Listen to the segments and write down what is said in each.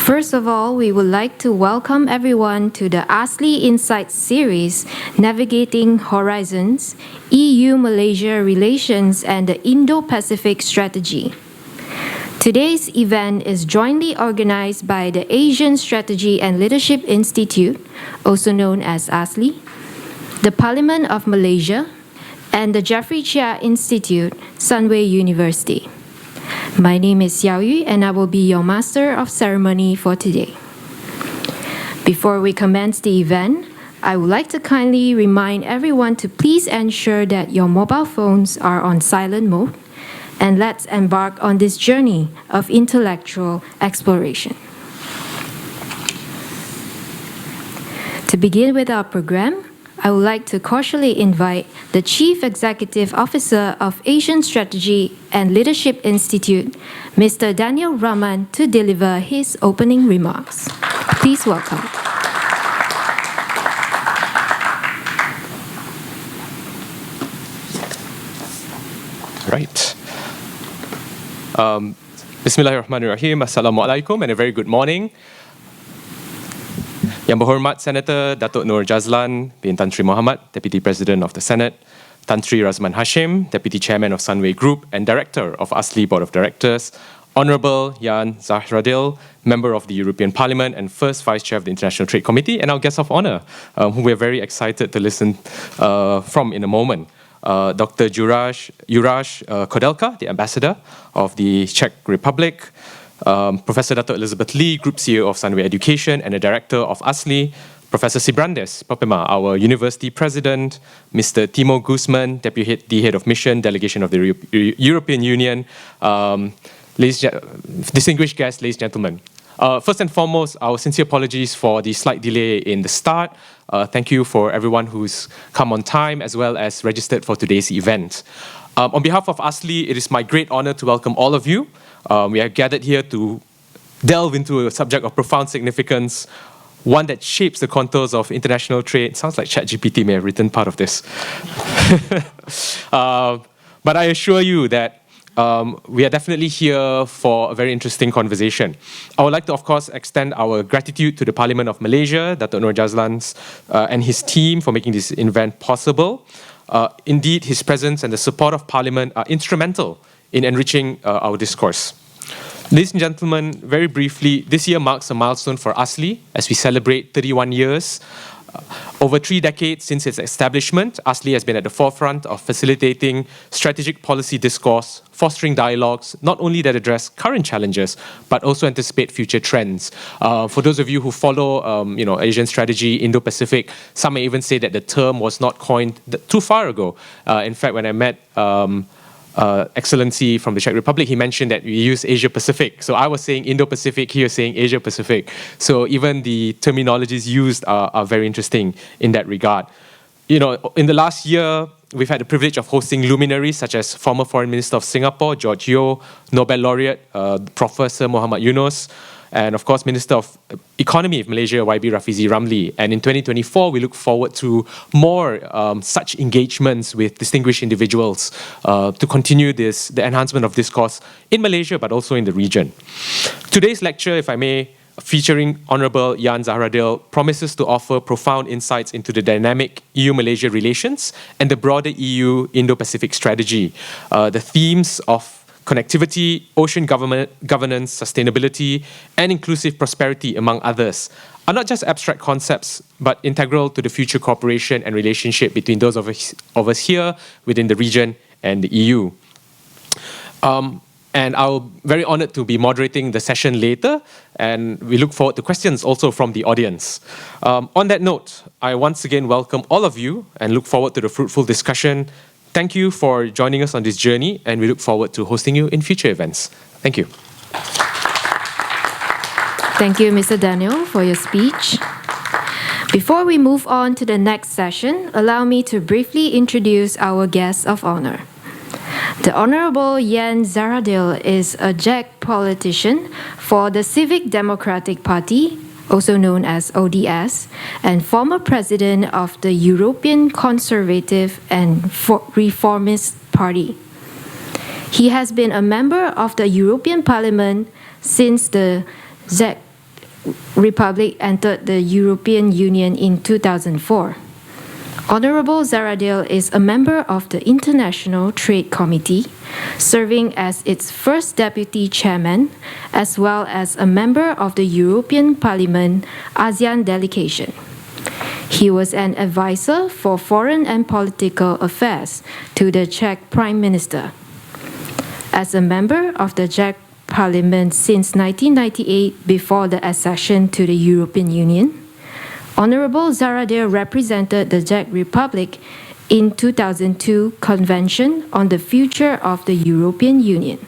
First of all, we would like to welcome everyone to the ASLI Insights Series, Navigating Horizons, EU-Malaysia Relations and the Indo-Pacific Strategy. Today's event is jointly organized by the Asian Strategy and Leadership Institute, also known as ASLI, the Parliament of Malaysia, and the Jeffrey Cheah Institute, Sunway University. My name is Xiao Yu, and I will be your Master of Ceremony for today. Before we commence the event, I would like to kindly remind everyone to please ensure that your mobile phones are on silent mode, and let's embark on this journey of intellectual exploration. To begin with our program, I would like to cordially invite the Chief Executive Officer of Asian Strategy and Leadership Institute, Mr. Daniel Rahman, to deliver his opening remarks. Please welcome. Right. Bismillahirrahmanirrahim. Assalamualaikum and a very good morning. Yang Berhormat Senator Datuk Nur Jazlan bin Tan Sri Muhammad, Deputy President of the Senate, Tan Sri Razman Hashim, Deputy Chairman of Sunway Group and Director of ASLI Board of Directors, Honourable Jan Zahradil, Member of the European Parliament and First Vice Chair of the International Trade Committee, and our guest of honour, who we're very excited to listen from in a moment. Dr. Juraj Kodelka, the Ambassador of the Czech Republic, Professor Dato Elizabeth Lee, Group CEO of Sunway Education and a Director of ASLI, Professor Sibrandes Popema, our University President, Mr. Timo Guzman, Deputy Head of Mission, Delegation of the European Union, distinguished guests, ladies and gentlemen. First and foremost, our sincere apologies for the slight delay in the start. Thank you for everyone who's come on time as well as registered for today's event. On behalf of ASLI, it is my great honor to welcome all of you. We are gathered here to delve into a subject of profound significance, one that shapes the contours of international trade. Sounds like ChatGPT may have written part of this. But I assure you that we are definitely here for a very interesting conversation. I would like to, of course, extend our gratitude to the Parliament of Malaysia, Datuk Nur Jazlan and his team for making this event possible. Indeed, his presence and the support of Parliament are instrumental in enriching our discourse. Ladies and gentlemen, very briefly, this year marks a milestone for ASLI as we celebrate 31 years. Over 3 decades since its establishment, ASLI has been at the forefront of facilitating strategic policy discourse, fostering dialogues, not only that address current challenges, but also anticipate future trends. For those of you who follow Asian strategy, Indo-Pacific, some may even say that the term was not coined too far ago. In fact, when I met Excellency from the Czech Republic, he mentioned that we use Asia-Pacific. So I was saying Indo-Pacific, he was saying Asia-Pacific. So even the terminologies used are very interesting in that regard. You know, in the last year, we've had the privilege of hosting luminaries such as former Foreign Minister of Singapore, George Yeo, Nobel laureate, Professor Muhammad Yunus, and of course, Minister of Economy of Malaysia, YB Rafizi Ramli. And in 2024, we look forward to more such engagements with distinguished individuals to continue the enhancement of discourse in Malaysia, but also in the region. Today's lecture, if I may, featuring Honourable Jan Zahradil, promises to offer profound insights into the dynamic EU-Malaysia relations and the broader EU-Indo-Pacific strategy. The themes of connectivity, ocean governance, sustainability, and inclusive prosperity, among others, are not just abstract concepts, but integral to the future cooperation and relationship between those of us here within the region and the EU. And I'm very honored to be moderating the session later, and we look forward to questions also from the audience. On that note, I once again welcome all of you and look forward to the fruitful discussion. Thank you for joining us on this journey, and we look forward to hosting you in future events. Thank you. Thank you, Mr. Daniel, for your speech. Before we move on to the next session, allow me to briefly introduce our guest of honor. The Honourable Jan Zahradil is a Czech politician for the Civic Democratic Party, also known as ODS, and former president of the European Conservative and Reformist Party. He has been a member of the European Parliament since the Republic entered the European Union in 2004. Honourable Zahradil is a member of the International Trade Committee, serving as its first deputy chairman, as well as a member of the European Parliament ASEAN delegation. He was an advisor for foreign and political affairs to the Czech Prime Minister. As a member of the Czech Parliament since 1998 before the accession to the European Union, Honourable Zahradil represented the Czech Republic in 2002 Convention on the Future of the European Union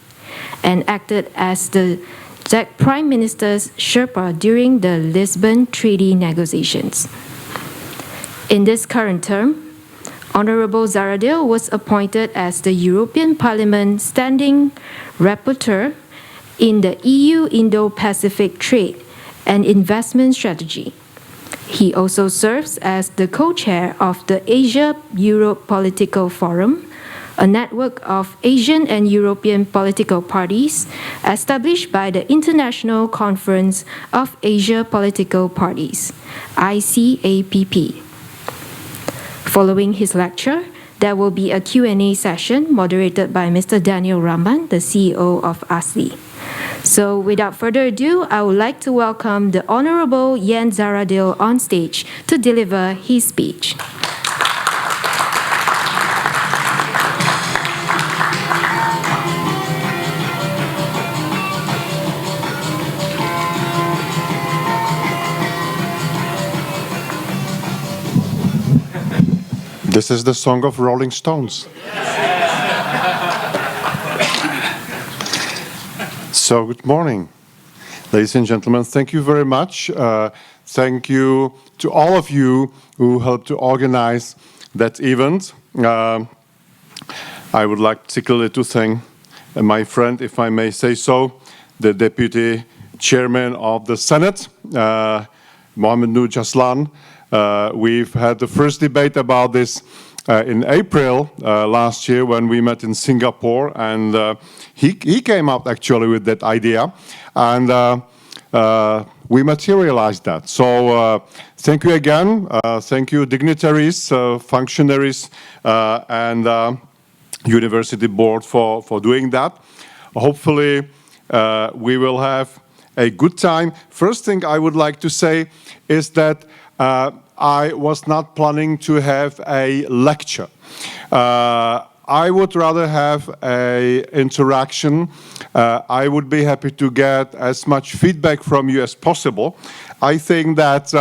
and acted as the Czech Prime Minister's Sherpa during the Lisbon Treaty negotiations. In this current term, Honourable Zahradil was appointed as the European Parliament Standing Rapporteur in the EU Indo-Pacific Trade and Investment Strategy. He also serves as the co-chair of the Asia-Europe Political Forum, a network of Asian and European political parties established by the International Conference of Asia Political Parties, ICAPP. Following his lecture, there will be a Q&A session moderated by Mr. Daniel Rahman, the CEO of ASLI. So without further ado, I would like to welcome the Honourable Jan Zahradil on stage to deliver his speech. This is the song of Rolling Stones. So, good morning, ladies and gentlemen. Thank you very much. Thank you to all of you who helped to organize that event. I would like particularly to thank my friend, if I may say so, the Deputy Chairman of the Senate, Mohammed Nur Jaslan. We've had the first debate about this in April last year when we met in Singapore, and he came up actually with that idea, and we materialized that. So thank you again. Thank you, dignitaries, functionaries, and university board for doing that. Hopefully, we will have a good time. First thing I would like to say is that I was not planning to have a lecture. I would rather have an interaction. I would be happy to get as much feedback from you as possible. I think that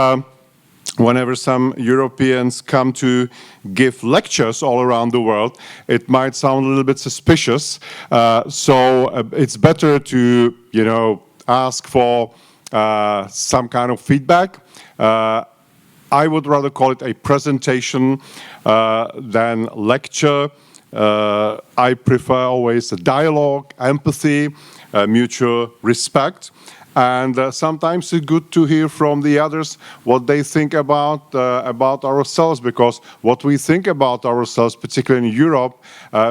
whenever some Europeans come to give lectures all around the world, it might sound a little bit suspicious. So it's better to, ask for some kind of feedback. I would rather call it a presentation than lecture. I prefer always a dialogue, empathy, mutual respect. And sometimes it's good to hear from the others what they think about ourselves, because what we think about ourselves, particularly in Europe,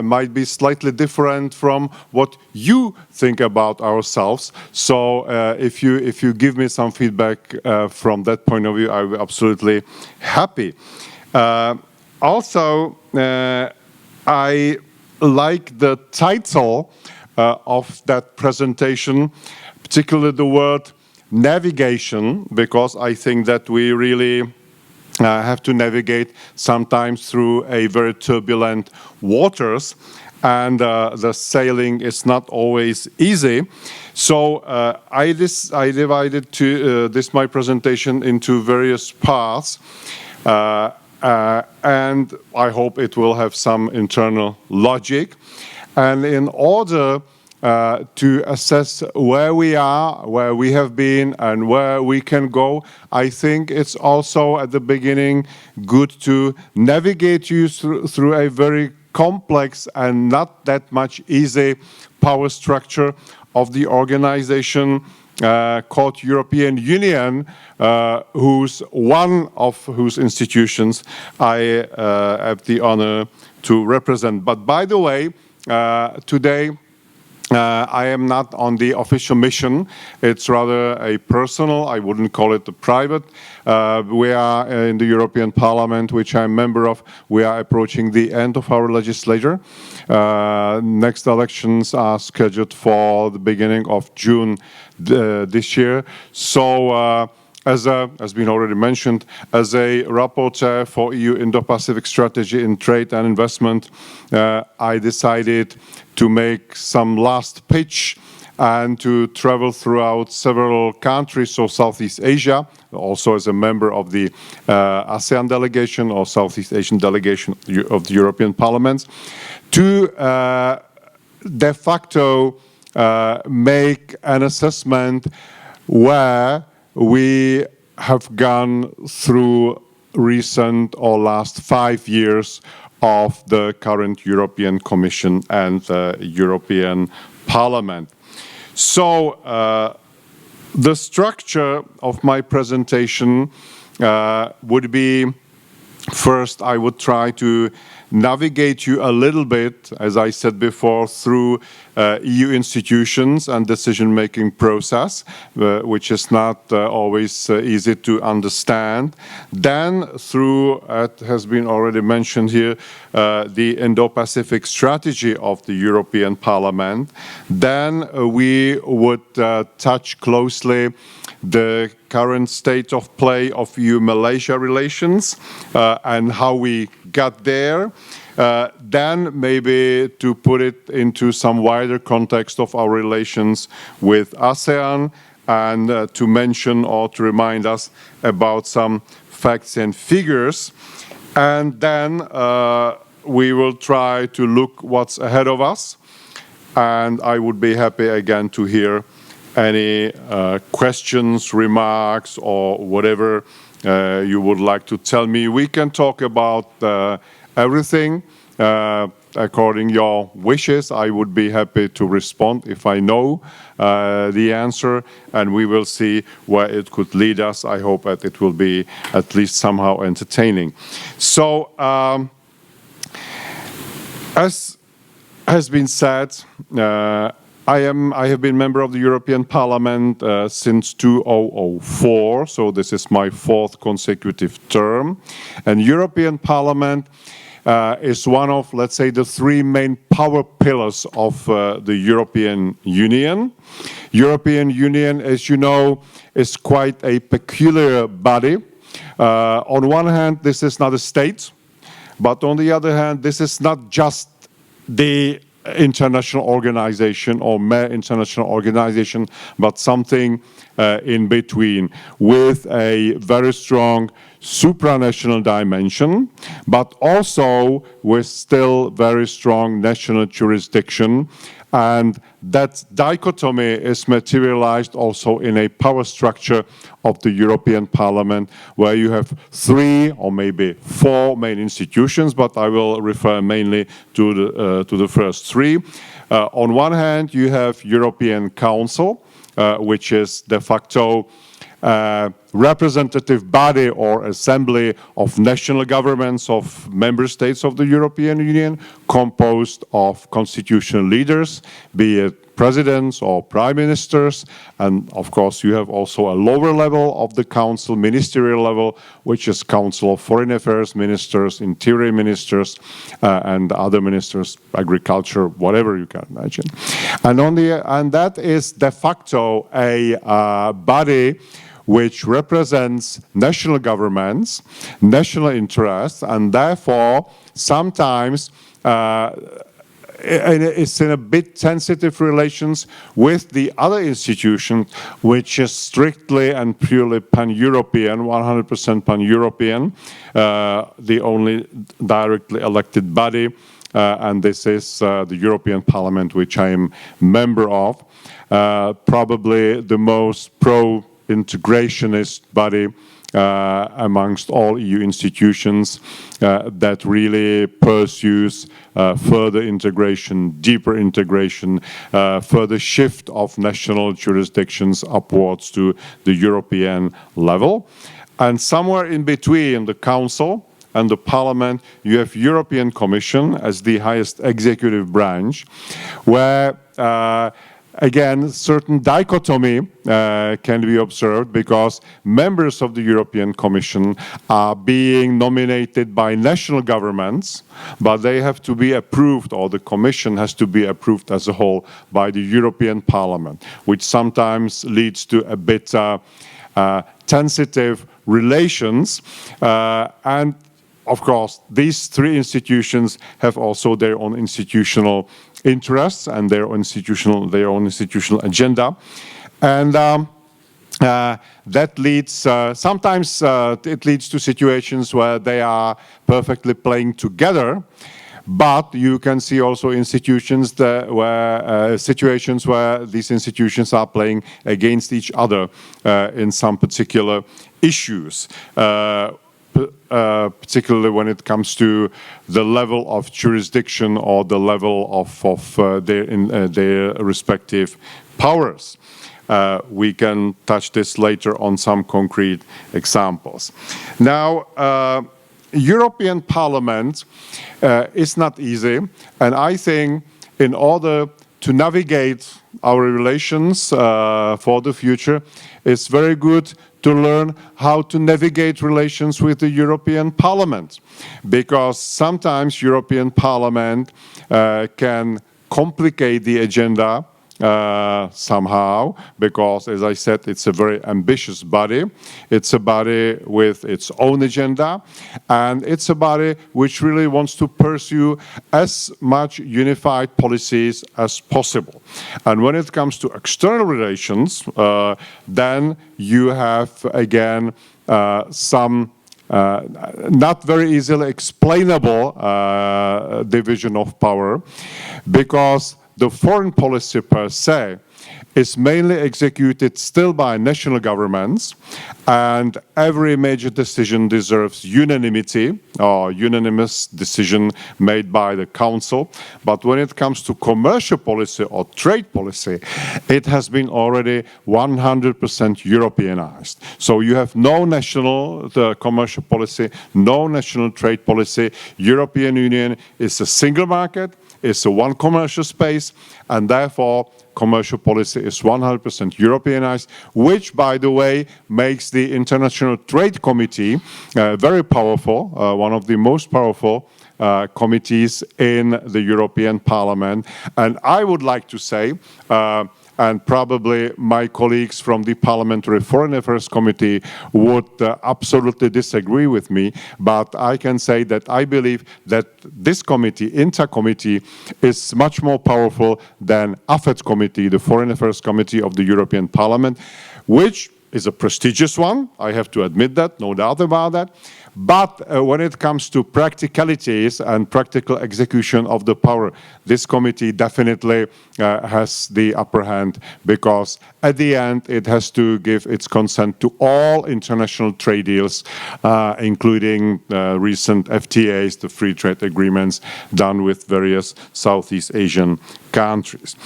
might be slightly different from what you think about ourselves. So if you give me some feedback from that point of view, I'll be absolutely happy. Also, I like the title of that presentation, particularly the word navigation, because I think that we really have to navigate sometimes through a very turbulent waters, and the sailing is not always easy. So I divided my presentation into various parts, and I hope it will have some internal logic. And in order to assess where we are, where we have been, and where we can go, I think it's also at the beginning good to navigate you through a very complex and not that much easy power structure of the organization called European Union, one of whose institutions I have the honor to represent. But by the way, today I am not on the official mission. It's rather a personal, I wouldn't call it a private. We are in the European Parliament, which I'm a member of. We are approaching the end of our legislature. Next elections are scheduled for the beginning of June this year. So, as has been already mentioned, as a rapporteur for EU Indo-Pacific Strategy in trade and investment, I decided to make some last pitch and to travel throughout several countries, so Southeast Asia, also as a member of the ASEAN delegation or Southeast Asian delegation of the European Parliament, to de facto make an assessment where we have gone through recent or last 5 years of the current European Commission and the European Parliament. So the structure of my presentation would be, first I would try to navigate you a little bit, as I said before, through EU institutions and decision-making process, which is not always easy to understand. Then through, it has been already mentioned here, the Indo-Pacific Strategy of the European Parliament. Then we would touch closely the current state of play of EU-Malaysia relations and how we got there. Then maybe to put it into some wider context of our relations with ASEAN and to mention or to remind us about some facts and figures. And then we will try to look what's ahead of us. And I would be happy again to hear any questions, remarks, or whatever you would like to tell me. We can talk about everything according your wishes. I would be happy to respond if I know the answer, and we will see where it could lead us. I hope that it will be at least somehow entertaining. So, as has been said, I have been member of the European Parliament since 2004, so this is my 4th consecutive term. And European Parliament is one of, let's say, the 3 main power pillars of the European Union. European Union, as you know, is quite a peculiar body. On one hand, this is not a state, but on the other hand, this is not just the international organization or mere international organization, but something in between, with a very strong supranational dimension, but also with still very strong national jurisdiction. And that dichotomy is materialized also in a power structure of the European Parliament, where you have 3 or maybe 4 main institutions, but I will refer mainly to the first 3. On one hand, you have European Council, which is de facto representative body or assembly of national governments of member states of the European Union, composed of constitutional leaders, be it presidents or prime ministers. And of course, you have also a lower level of the council, ministerial level, which is Council of Foreign Affairs ministers, interior ministers, and other ministers, agriculture, whatever you can imagine. And that is de facto a body which represents national governments, national interests, and therefore sometimes it's in a bit sensitive relations with the other institution, which is strictly and purely pan-European, 100% pan-European, the only directly elected body, and this is the European Parliament, which I am member of, probably the most pro-integrationist body amongst all EU institutions that really pursues further integration, deeper integration, further shift of national jurisdictions upwards to the European level. And somewhere in between the Council and the Parliament, you have European Commission as the highest executive branch, where again, certain dichotomy can be observed because members of the European Commission are being nominated by national governments, but they have to be approved, or the Commission has to be approved as a whole by the European Parliament, which sometimes leads to a bit sensitive relations. And of course, these three institutions have also their own institutional interests and their own institutional agenda, and that leads sometimes it leads to situations where they are perfectly playing together. But you can see also institutions situations where these institutions are playing against each other in some particular issues. Particularly when it comes to the level of jurisdiction or the level of their respective powers. We can touch this later on some concrete examples. Now, European Parliament is not easy, and I think in order to navigate our relations for the future, it's very good to learn how to navigate relations with the European Parliament, because sometimes European Parliament can complicate the agenda somehow, because, as I said, it's a very ambitious body. It's a body with its own agenda, and it's a body which really wants to pursue as much unified policies as possible. And when it comes to external relations, then you have, again, some not very easily explainable division of power, because the foreign policy per se is mainly executed still by national governments, and every major decision deserves unanimity or unanimous decision made by the Council. But when it comes to commercial policy or trade policy, it has been already 100% Europeanized. So you have no national commercial policy, no national trade policy. European Union is a single market, it's a one commercial space, and therefore commercial policy is 100% Europeanized, which, by the way, makes the International Trade Committee very powerful, one of the most powerful committees in the European Parliament. And I would like to say, and probably my colleagues from the Parliamentary Foreign Affairs Committee would absolutely disagree with me, but I can say that I believe that this committee, Inter Committee, is much more powerful than AFET Committee, the Foreign Affairs Committee of the European Parliament, which is a prestigious one, I have to admit that, no doubt about that. But when it comes to practicalities and practical execution of the power, this committee definitely has the upper hand, because at the end it has to give its consent to all international trade deals, including recent FTAs, the free trade agreements done with various Southeast Asian countries.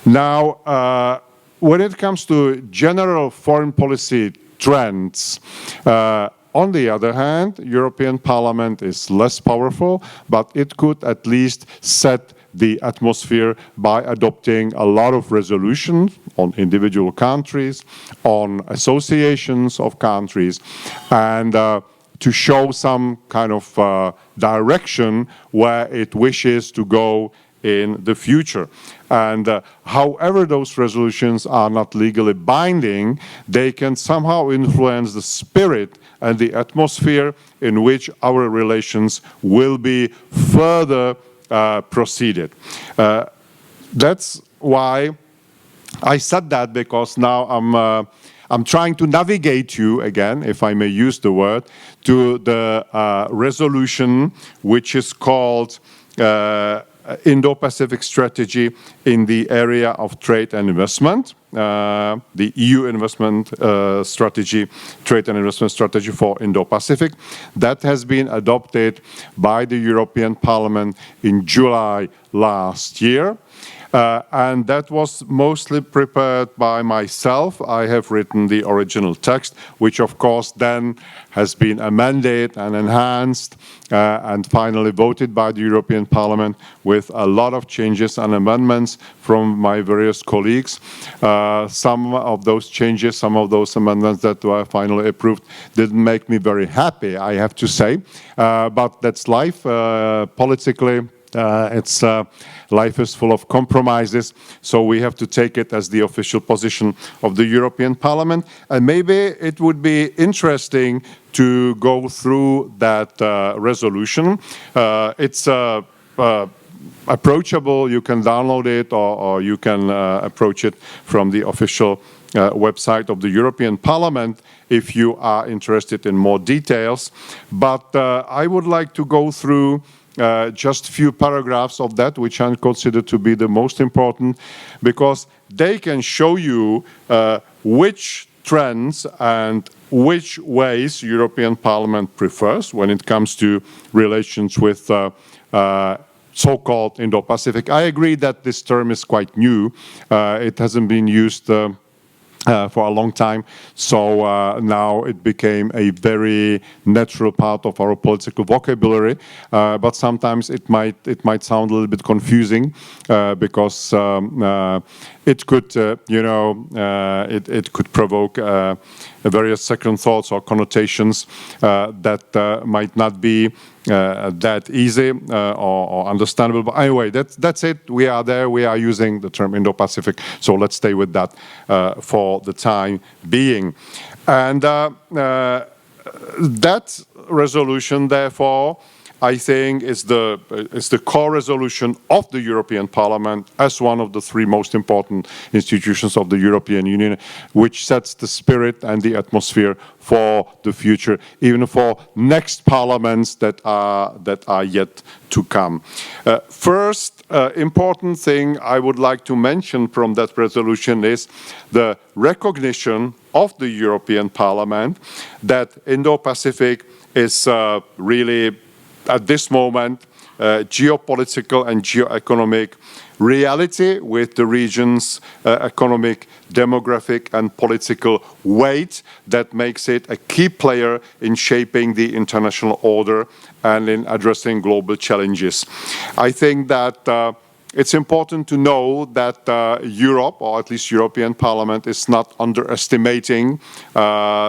Now, when it comes to general foreign policy trends, on the other hand, European Parliament is less powerful, but it could at least set the atmosphere by adopting a lot of resolutions on individual countries, on associations of countries, and to show some kind of direction where it wishes to go in the future. And however those resolutions are not legally binding, they can somehow influence the spirit and the atmosphere in which our relations will be further proceeded. That's why I said that, because now I'm trying to navigate you again, if I may use the word, to the resolution which is called Indo-Pacific Strategy in the area of trade and investment, the EU investment strategy, trade and investment strategy for Indo-Pacific. That has been adopted by the European Parliament in July last year. And that was mostly prepared by myself. I have written the original text, which of course then has been amended and enhanced and finally voted by the European Parliament with a lot of changes and amendments from my various colleagues. Some of those changes, some of those amendments that were finally approved didn't make me very happy, I have to say. But that's life. Politically, life is full of compromises, so we have to take it as the official position of the European Parliament. And maybe it would be interesting to go through that resolution. It's approachable. You can download it, or you can approach it from the official website of the European Parliament if you are interested in more details. But I would like to go through just a few paragraphs of that, which I consider to be the most important, because they can show you which trends and which ways European Parliament prefers when it comes to relations with so-called Indo-Pacific. I agree that this term is quite new. It hasn't been used for a long time, so now it became a very natural part of our political vocabulary. But sometimes it might sound a little bit confusing because it could, it could provoke various second thoughts or connotations that might not be that easy or understandable. But anyway, that's it. We are there. We are using the term Indo-Pacific, so let's stay with that for the time being. And that resolution, therefore, I think is the core resolution of the European Parliament as one of the three most important institutions of the European Union, which sets the spirit and the atmosphere for the future, even for next parliaments that are yet to come. First important thing I would like to mention from that resolution is the recognition of the European Parliament that Indo-Pacific is really at this moment, geopolitical and geoeconomic reality with the region's economic, demographic and political weight that makes it a key player in shaping the international order and in addressing global challenges. I think that it's important to know that Europe, or at least European Parliament, is not underestimating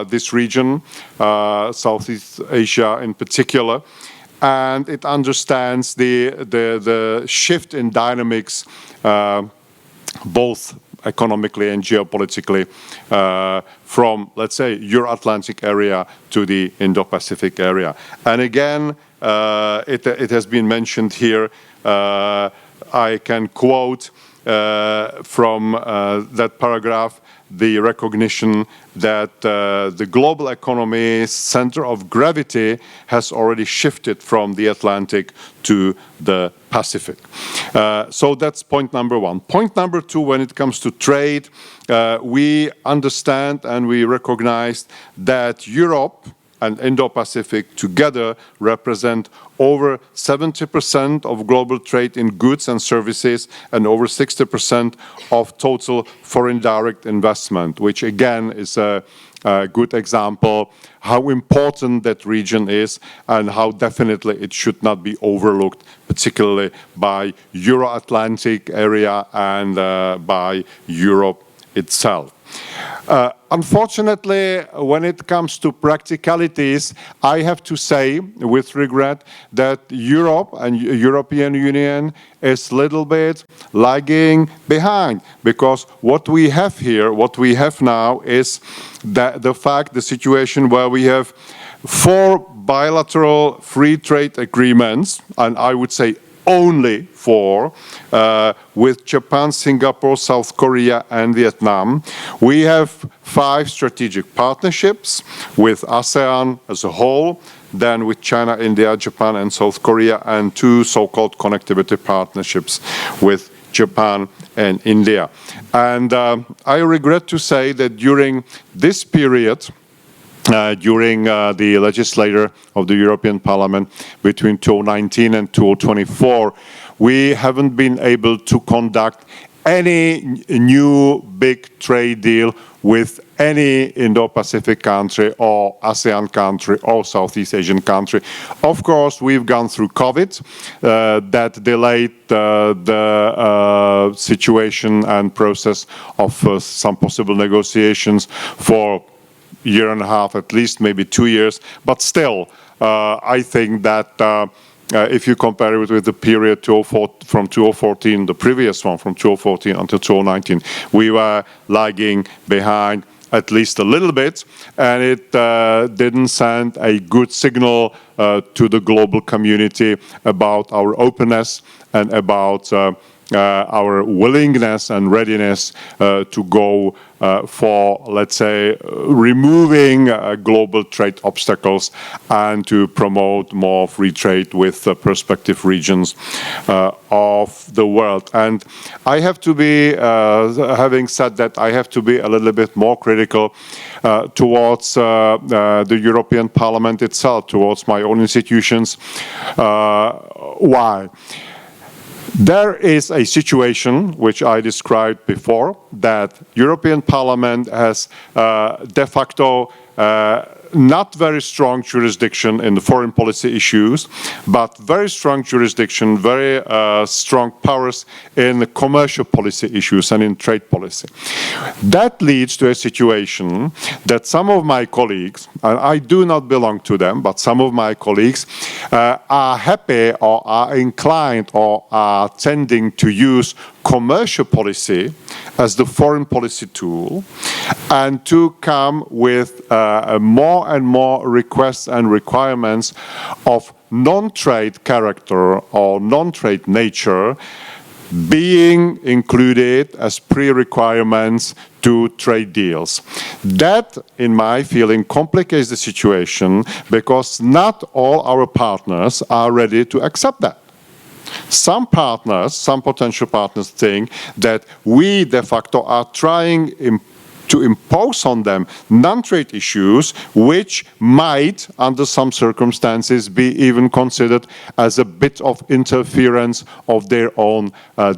this region, Southeast Asia in particular. And it understands the shift in dynamics, both economically and geopolitically, from, let's say, Euro-Atlantic area to the Indo-Pacific area. And again, it has been mentioned here, I can quote from that paragraph, the recognition that the global economy's center of gravity has already shifted from the Atlantic to the Pacific. So that's point number one. Point number two, when it comes to trade, we understand and we recognize that Europe and Indo-Pacific together represent over 70% of global trade in goods and services and over 60% of total foreign direct investment, which again is a good example how important that region is and how definitely it should not be overlooked, particularly by Euro-Atlantic area and by Europe itself. Unfortunately, when it comes to practicalities, I have to say with regret that Europe and European Union is a little bit lagging behind, because what we have here, what we have now is the situation where we have 4 bilateral free trade agreements, and I would say only 4, with Japan, Singapore, South Korea and Vietnam. We have 5 strategic partnerships with ASEAN as a whole, then with China, India, Japan and South Korea, and 2 so-called connectivity partnerships with Japan and India. And I regret to say that during this period, during the legislature of the European Parliament between 2019 and 2024, we haven't been able to conduct any new big trade deal with any Indo-Pacific country or ASEAN country or Southeast Asian country. Of course, we've gone through COVID that delayed the situation and process of some possible negotiations for a year and a half, at least maybe 2 years. But still, I think that if you compare it with the period from 2014, the previous one from 2014 until 2019, we were lagging behind at least a little bit, and it didn't send a good signal to the global community about our openness and about our willingness and readiness to go for, let's say, removing global trade obstacles and to promote more free trade with prospective regions of the world. And I have to be, having said that, I have to be a little bit more critical towards the European Parliament itself, towards my own institutions. Why? There is a situation which I described before, that European Parliament has de facto not very strong jurisdiction in the foreign policy issues, but very strong jurisdiction, very strong powers in the commercial policy issues and in trade policy. That leads to a situation that some of my colleagues, and I do not belong to them, but some of my colleagues are happy or are inclined or are tending to use commercial policy as the foreign policy tool and to come with more and more requests and requirements of non-trade character or non-trade nature being included as pre-requirements to trade deals. That, in my feeling, complicates the situation because not all our partners are ready to accept that. Some partners, some potential partners think that we de facto are trying to impose on them non-trade issues which might, under some circumstances, be even considered as a bit of interference of their own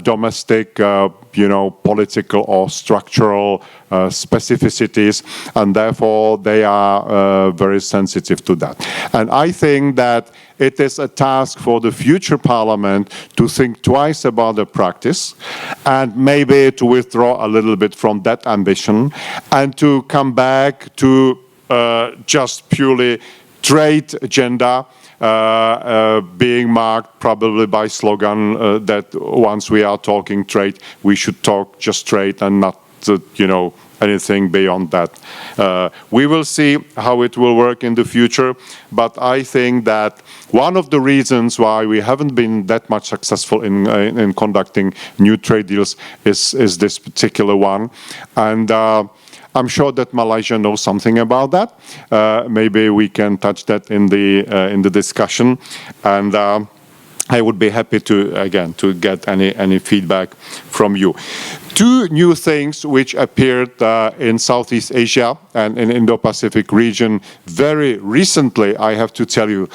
domestic, political or structural specificities, and therefore they are very sensitive to that. And I think that it is a task for the future Parliament to think twice about the practice and maybe to withdraw a little bit from that ambition and to come back to just purely trade agenda being marked probably by slogan that once we are talking trade, we should talk just trade and not, anything beyond that. We will see how it will work in the future, but I think that one of the reasons why we haven't been that much successful in conducting new trade deals is this particular one. And I'm sure that Malaysia knows something about that. Maybe we can touch that in the discussion. And I would be happy to get any feedback from you. Two new things which appeared in Southeast Asia and in Indo-Pacific region very recently, I have to tell you,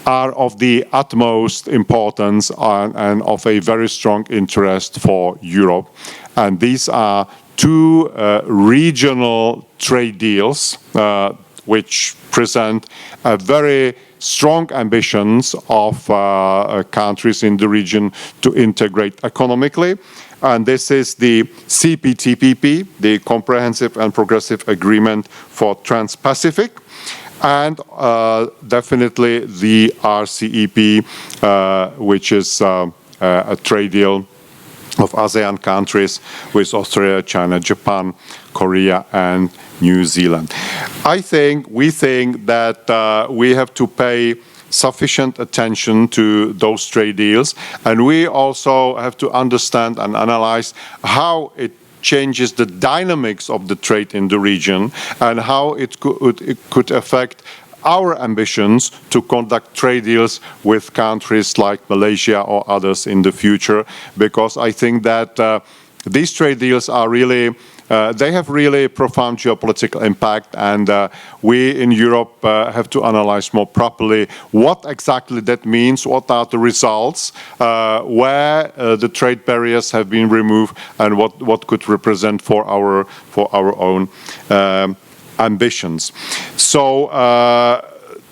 are of the utmost importance and of a very strong interest for Europe. And these are two regional trade deals which present a very strong ambitions of countries in the region to integrate economically. And this is the CPTPP, the Comprehensive and Progressive Agreement for Trans-Pacific, and definitely the RCEP, which is a trade deal of ASEAN countries with Australia, China, Japan, Korea, and New Zealand. We think that we have to pay sufficient attention to those trade deals, and we also have to understand and analyze how it changes the dynamics of the trade in the region and how it could affect our ambitions to conduct trade deals with countries like Malaysia or others in the future, because I think that these trade deals are really they have really profound geopolitical impact, and we in Europe have to analyze more properly what exactly that means, what are the results, where the trade barriers have been removed, and what could represent for our own ambitions. So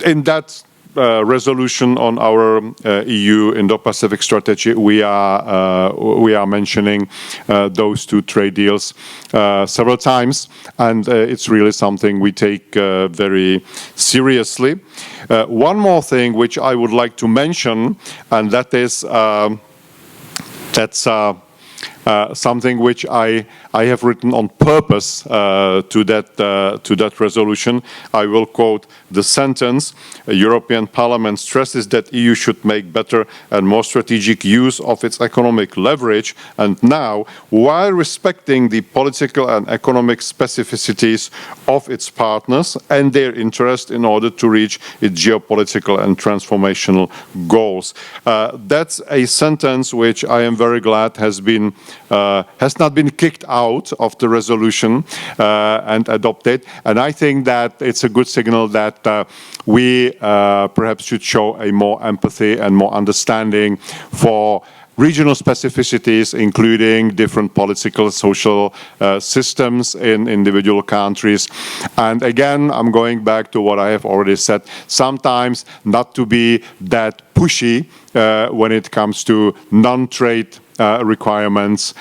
in that resolution on our EU Indo-Pacific strategy, we are mentioning those two trade deals several times, and it's really something we take very seriously. One more thing which I would like to mention, and that is something which I have written on purpose to that resolution. I will quote the sentence: European Parliament stresses that EU should make better and more strategic use of its economic leverage, and now, while respecting the political and economic specificities of its partners and their interest in order to reach its geopolitical and transformational goals. That's a sentence which I am very glad has not been kicked out of the resolution and adopted. And I think that it's a good signal that we perhaps should show a more empathy and more understanding for regional specificities, including different political, social systems in individual countries. And again, I'm going back to what I have already said, sometimes not to be that pushy when it comes to non-trade requirements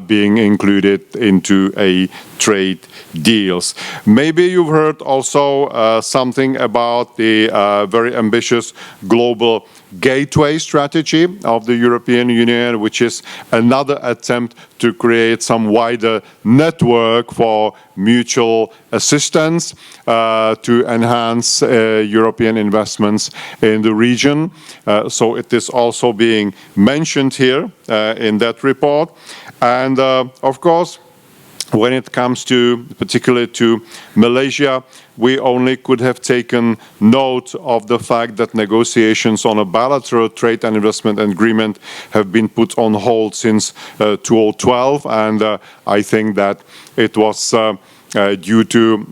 being included into a trade deals. Maybe you've heard also something about the very ambitious global gateway strategy of the European Union, which is another attempt to create some wider network for mutual assistance to enhance European investments in the region. So it is also being mentioned here in that report. And of course, when it comes to, particularly to Malaysia, we only could have taken note of the fact that negotiations on a bilateral trade and investment agreement have been put on hold since 2012, and I think that it was due to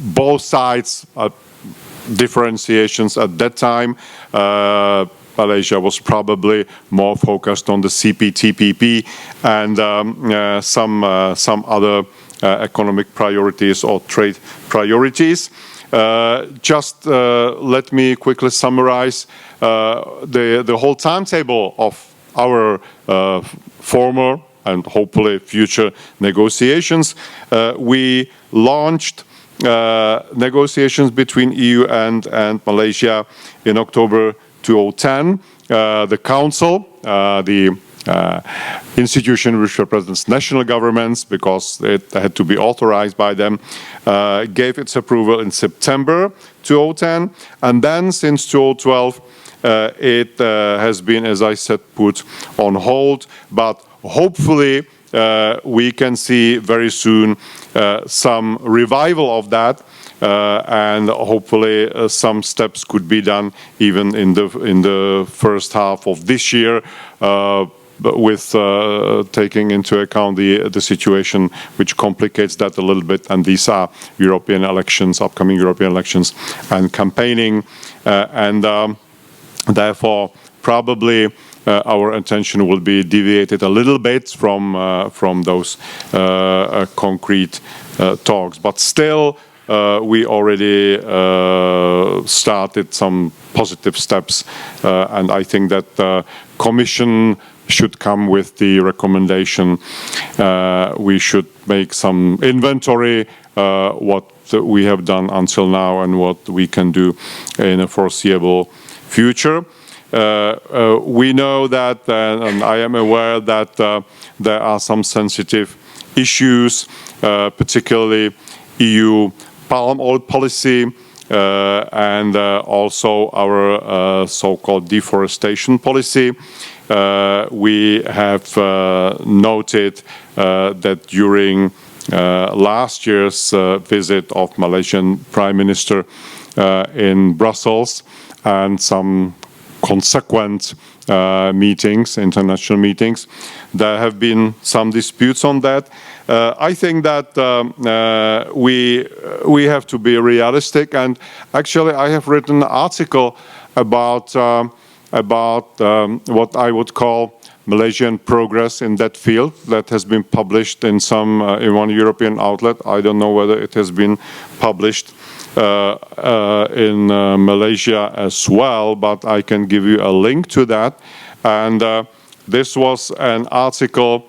both sides' differentiations at that time. Malaysia was probably more focused on the CPTPP and some other economic priorities or trade priorities. Just let me quickly summarize the whole timetable of our former and hopefully future negotiations. We launched negotiations between EU and Malaysia in October 2010. The Council, the institution which represents national governments, because it had to be authorized by them, gave its approval in September 2010, and then since 2012 it has been, as I said, put on hold, but hopefully we can see very soon some revival of that. And hopefully some steps could be done even in the first half of this year, with taking into account the situation which complicates that a little bit, and these are European elections, upcoming European elections, and campaigning, and therefore probably our attention will be deviated a little bit from those concrete talks, but still. We already started some positive steps, and I think that the Commission should come with the recommendation. We should make some inventory what we have done until now and what we can do in a foreseeable future. We know that, and I am aware that there are some sensitive issues, particularly EU palm oil policy and also our so-called deforestation policy. We have noted that during last year's visit of Malaysian Prime Minister in Brussels and some consequent meetings, international meetings. There have been some disputes on that. I think that we have to be realistic, and actually I have written an article about what I would call Malaysian progress in that field that has been published in in one European outlet. I don't know whether it has been published in Malaysia as well, but I can give you a link to that. And this was an article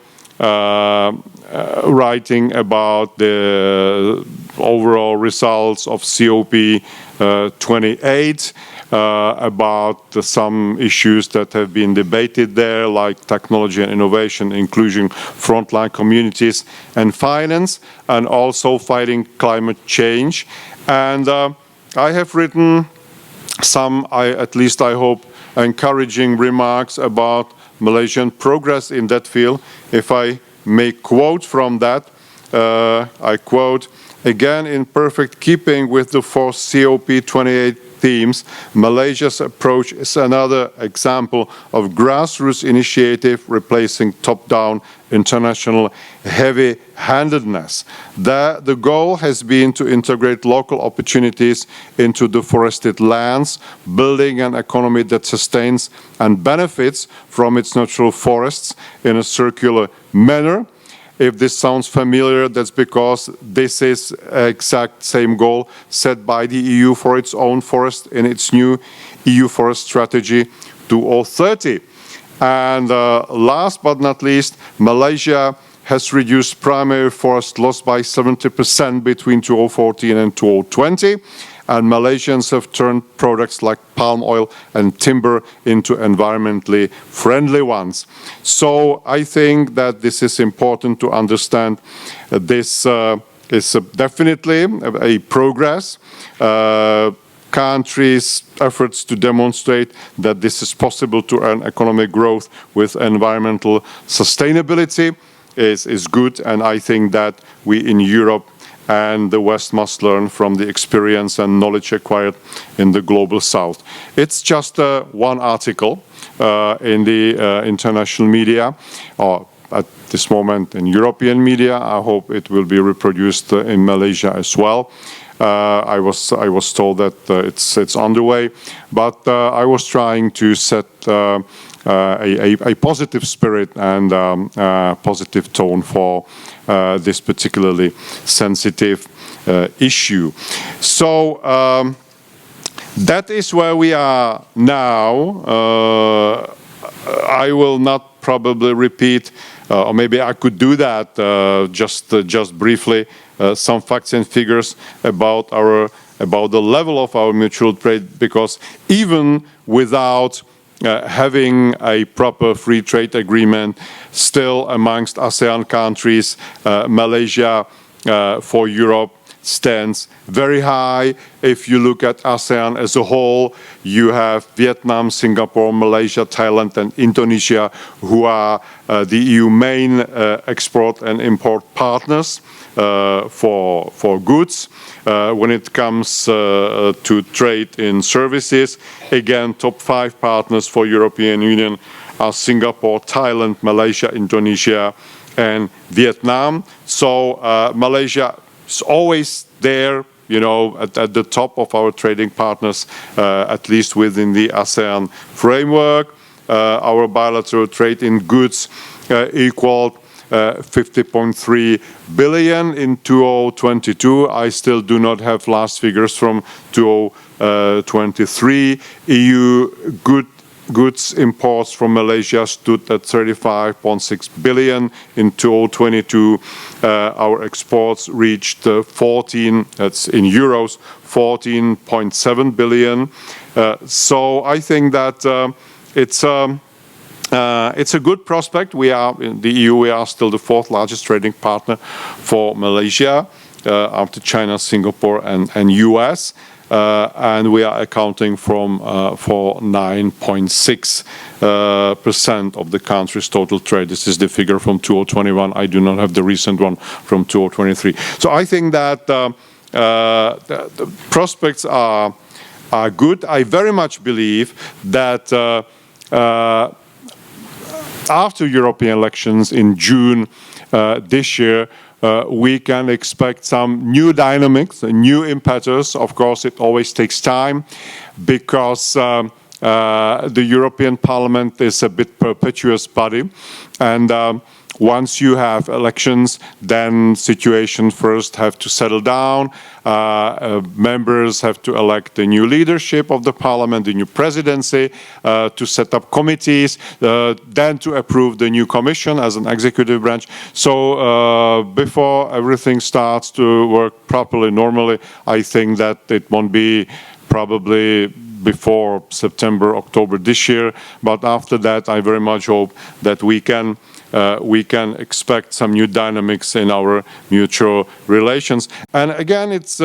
writing about the overall results of COP28, about some issues that have been debated there, like technology and innovation, including frontline communities and finance, and also fighting climate change. And I have written some, at least I hope, encouraging remarks about Malaysian progress in that field. If I may quote from that, I quote, "Again, in perfect keeping with the four COP28 themes, Malaysia's approach is another example of grassroots initiative replacing top-down international heavy-handedness. The goal has been to integrate local opportunities into deforested lands, building an economy that sustains and benefits from its natural forests in a circular manner." If this sounds familiar, that's because this is the exact same goal set by the EU for its own forest in its new EU Forest Strategy 2030. And last but not least, Malaysia has reduced primary forest loss by 70% between 2014 and 2020. And Malaysians have turned products like palm oil and timber into environmentally friendly ones. So I think that this is important to understand. This is definitely a progress. Countries' efforts to demonstrate that this is possible to earn economic growth with environmental sustainability is good, and I think that we in Europe and the West must learn from the experience and knowledge acquired in the global South. It's just one article in the international media, or at this moment in European media. I hope it will be reproduced in Malaysia as well. I was told that it's underway, but I was trying to set a positive spirit and positive tone for this particularly sensitive issue. So that is where we are now. I will not probably repeat, or maybe I could do that just briefly, some facts and figures about the level of our mutual trade, because even without having a proper free trade agreement, still amongst ASEAN countries, Malaysia for Europe stands very high. If you look at ASEAN as a whole, you have Vietnam, Singapore, Malaysia, Thailand and Indonesia, who are the EU main export and import partners for goods. When it comes to trade in services, again, top 5 partners for European Union are Singapore, Thailand, Malaysia, Indonesia, and Vietnam. So Malaysia is always there, you know, at the top of our trading partners, at least within the ASEAN framework. Our bilateral trade in goods equaled 50.3 billion in 2022. I still do not have last figures from 2023. EU goods imports from Malaysia stood at 35.6 billion in 2022. Our exports reached 14, that's in euros, 14.7 billion. So I think that it's a good prospect. We are in the EU. We are still the 4th largest trading partner for Malaysia after China, Singapore, and US, and we are accounting for 9.6% of the country's total trade. This is the figure from 2021. I do not have the recent one from 2023. So I think that the prospects are are good. I very much believe that after European elections in June this year, we can expect some new dynamics, new impetus. Of course, it always takes time because the European Parliament is a bit perpetuous body, and once you have elections, then situations first have to settle down. Members have to elect the new leadership of the parliament, the new presidency, to set up committees, then to approve the new commission as an executive branch. So before everything starts to work properly, normally, I think that it won't be probably before September, October this year. But after that, I very much hope that we can expect some new dynamics in our mutual relations. And again, it's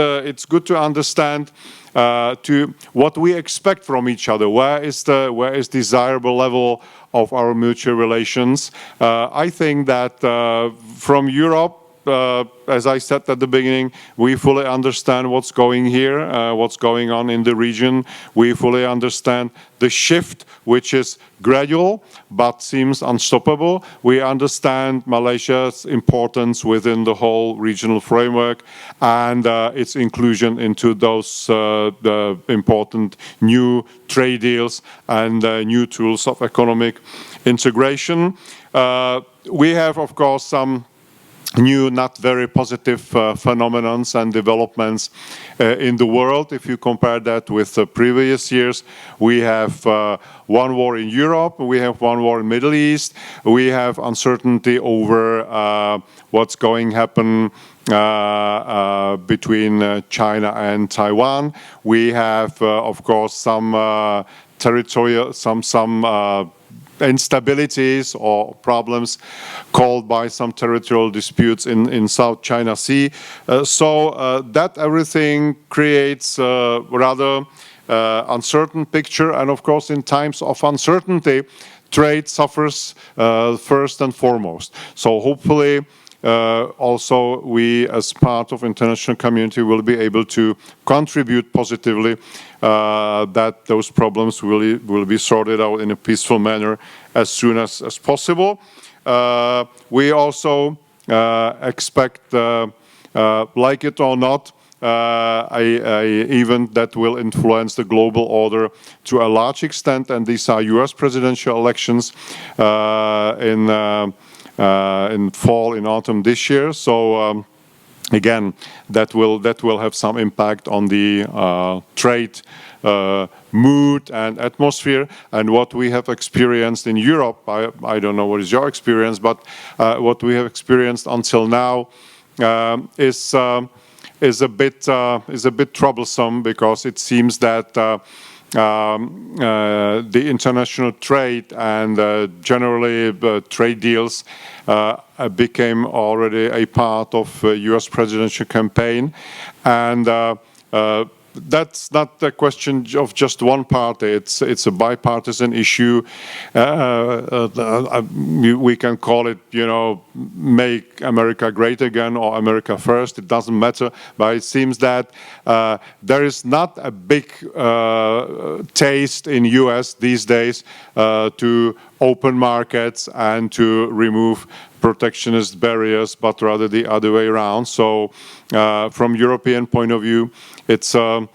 good to understand to what we expect from each other. Where is desirable level of our mutual relations? I think that from Europe, as I said at the beginning, we fully understand what's going here, what's going on in the region. We fully understand the shift, which is gradual but seems unstoppable. We understand Malaysia's importance within the whole regional framework and its inclusion into those the important new trade deals and new tools of economic integration. We have, of course, some new, not very positive phenomena and developments in the world. If you compare that with the previous years, we have one war in Europe, we have one war in the Middle East, we have uncertainty over what's going to happen between China and Taiwan. We have, of course, some territorial, some instabilities or problems caused by some territorial disputes in South China Sea. So that everything creates a rather uncertain picture. And of course, in times of uncertainty, trade suffers first and foremost. So hopefully, also we as part of international community will be able to contribute positively that those problems will be sorted out in a peaceful manner as soon as possible. We also expect, like it or not, an event that will influence the global order to a large extent, and these are US presidential elections in fall, in autumn this year. So again, that will have some impact on the trade mood and atmosphere. And what we have experienced in Europe, I don't know what is your experience, but what we have experienced until now is a bit troublesome, because it seems that the international trade and generally trade deals became already a part of US presidential campaign, and that's not a question of just one party. It's a bipartisan issue. We can call it, "Make America Great Again" or "America First." It doesn't matter. But it seems that there is not a big taste in US these days to open markets and to remove protectionist barriers, but rather the other way around. So from European point of view, it's a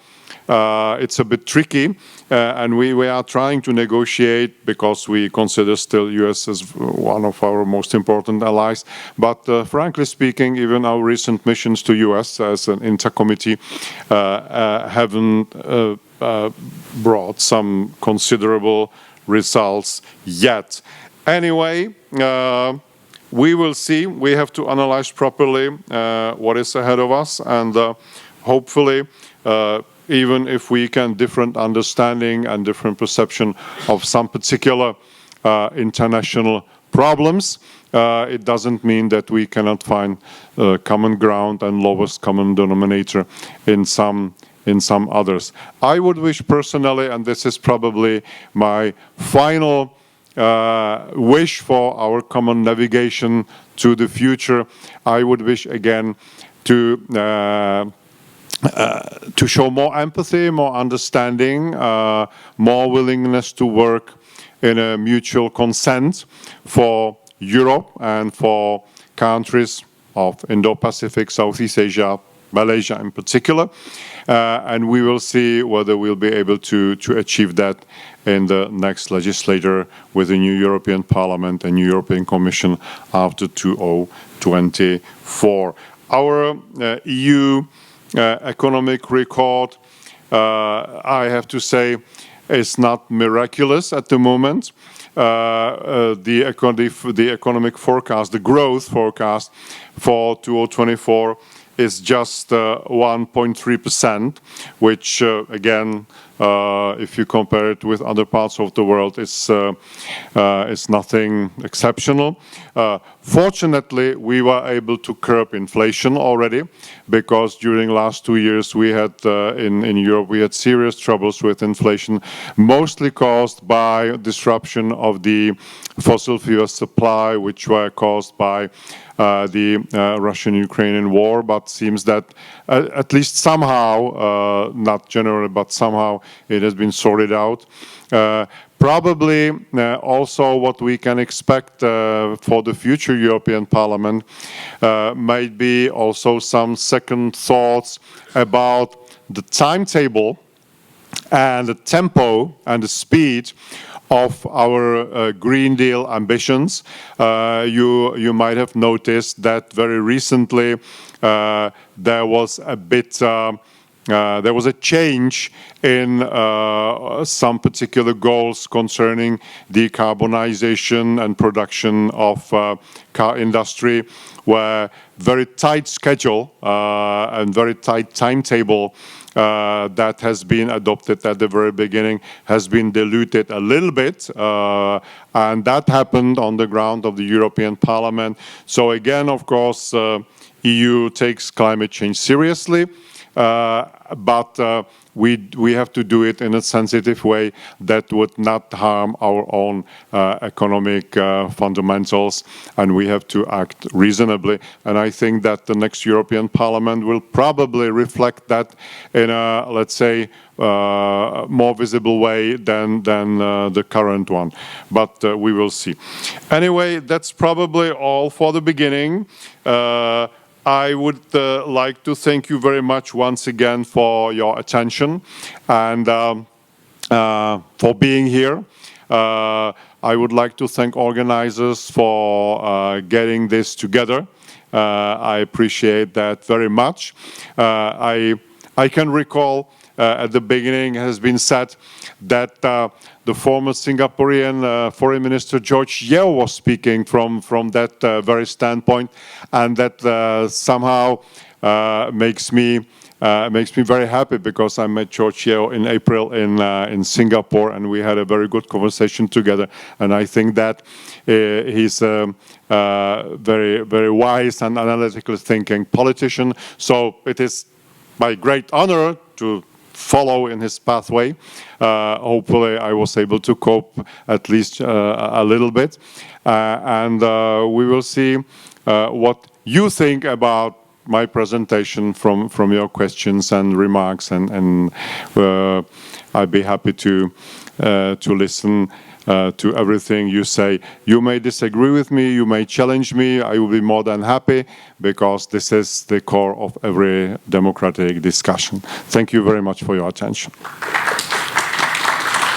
bit tricky, and we are trying to negotiate, because we consider still US as one of our most important allies. But frankly speaking, even our recent missions to US as an intercommittee haven't brought some considerable results yet. Anyway, we will see. We have to analyze properly what is ahead of us, and hopefully, even if we can different understanding and different perception of some particular international problems, it doesn't mean that we cannot find common ground and lowest common denominator in some others. I would wish personally, and this is probably my final wish for our common navigation to the future, I would wish again to to show more empathy, more understanding, more willingness to work in a mutual consent for Europe and for countries of Indo-Pacific, Southeast Asia, Malaysia in particular. And we will see whether we'll be able to achieve that in the next legislature with the new European Parliament and new European Commission after 2024. Our EU economic record, I have to say, is not miraculous at the moment. The economic forecast, the growth forecast for 2024 is just 1.3%, which again, if you compare it with other parts of the world, is nothing exceptional. Fortunately, we were able to curb inflation already, because during last 2 years we had in Europe we had serious troubles with inflation, mostly caused by disruption of the fossil fuel supply, which were caused by the Russian-Ukrainian war, but seems that at least somehow, not generally, but somehow it has been sorted out. Probably also what we can expect for the future European Parliament might be also some second thoughts about the timetable and the tempo and the speed of our Green Deal ambitions. You might have noticed that very recently there was a change in some particular goals concerning decarbonization and production of car industry, where very tight schedule and very tight timetable that has been adopted at the very beginning has been diluted a little bit, and that happened on the ground of the European Parliament. So again, of course, EU takes climate change seriously, but we have to do it in a sensitive way that would not harm our own economic fundamentals, and we have to act reasonably. And I think that the next European Parliament will probably reflect that in a, let's say, more visible way than the current one. But we will see. Anyway, that's probably all for the beginning. I would like to thank you very much once again for your attention and for being here. I would like to thank organizers for getting this together. I appreciate that very much. I can recall at the beginning, it has been said that the former Singaporean Foreign Minister George Yeo was speaking from that very standpoint, and that somehow makes me very happy, because I met George Yeo in April in Singapore, and we had a very good conversation together. And I think that he's a very, very wise and analytically thinking politician. So it is my great honor to follow in his pathway. Hopefully I was able to cope at least a little bit. And we will see what you think about my presentation from your questions and remarks, and I'd be happy to listen to everything you say. You may disagree with me, you may challenge me, I will be more than happy, because this is the core of every democratic discussion. Thank you very much for your attention.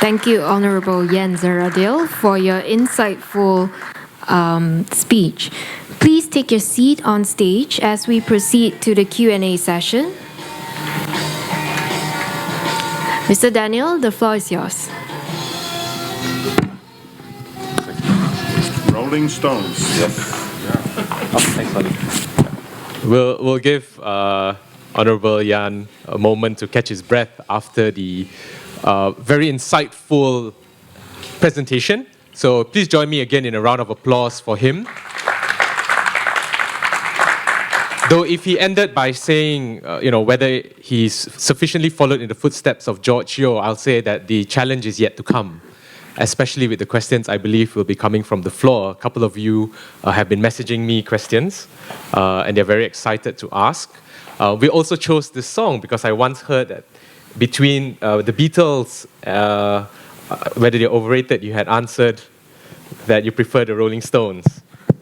Thank you, Honourable Jan Zahradil, for your insightful speech. Please take your seat on stage as we proceed to the Q&A session. Mr. Daniel, the floor is yours. Rolling Stones. Yes. Oh, thanks, buddy. We'll give Honourable Jan a moment to catch his breath after the very insightful presentation. So please join me again in a round of applause for him. Though if he ended by saying, whether he's sufficiently followed in the footsteps of George Yeo, I'll say that the challenge is yet to come, especially with the questions I believe will be coming from the floor. A couple of you have been messaging me questions, and they're very excited to ask. We also chose this song because I once heard that between the Beatles, whether they're overrated, you had answered that you prefer the Rolling Stones.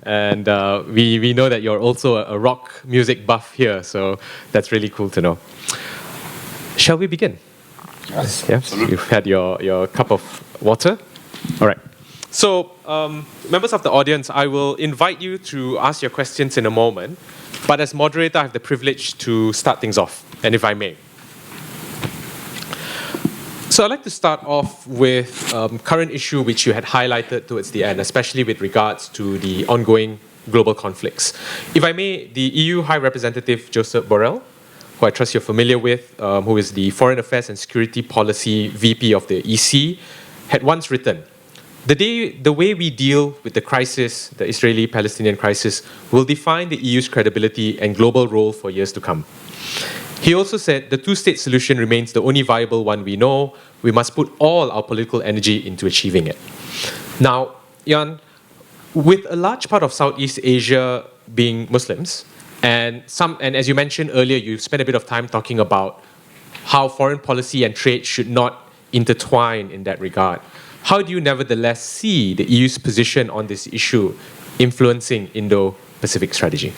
And we know that you're also a rock music buff here, so that's really cool to know. Shall we begin? Yes, yeah? absolutely. You've had your cup of water? All right. So, members of the audience, I will invite you to ask your questions in a moment. But as moderator, I have the privilege to start things off, and if I may. So I'd like to start off with current issue which you had highlighted towards the end, especially with regards to the ongoing global conflicts. If I may, the EU High Representative Josep Borrell, who I trust you're familiar with, who is the Foreign Affairs and Security Policy VP of the EC, had once written, the way we deal with the crisis, the Israeli-Palestinian crisis, will define the EU's credibility and global role for years to come. He also said the two-state solution remains the only viable one we know. We must put all our political energy into achieving it. Now, Jan, with a large part of Southeast Asia being Muslims, and as you mentioned earlier, you spent a bit of time talking about how foreign policy and trade should not intertwine in that regard. How do you nevertheless see the EU's position on this issue influencing Indo-Pacific strategy?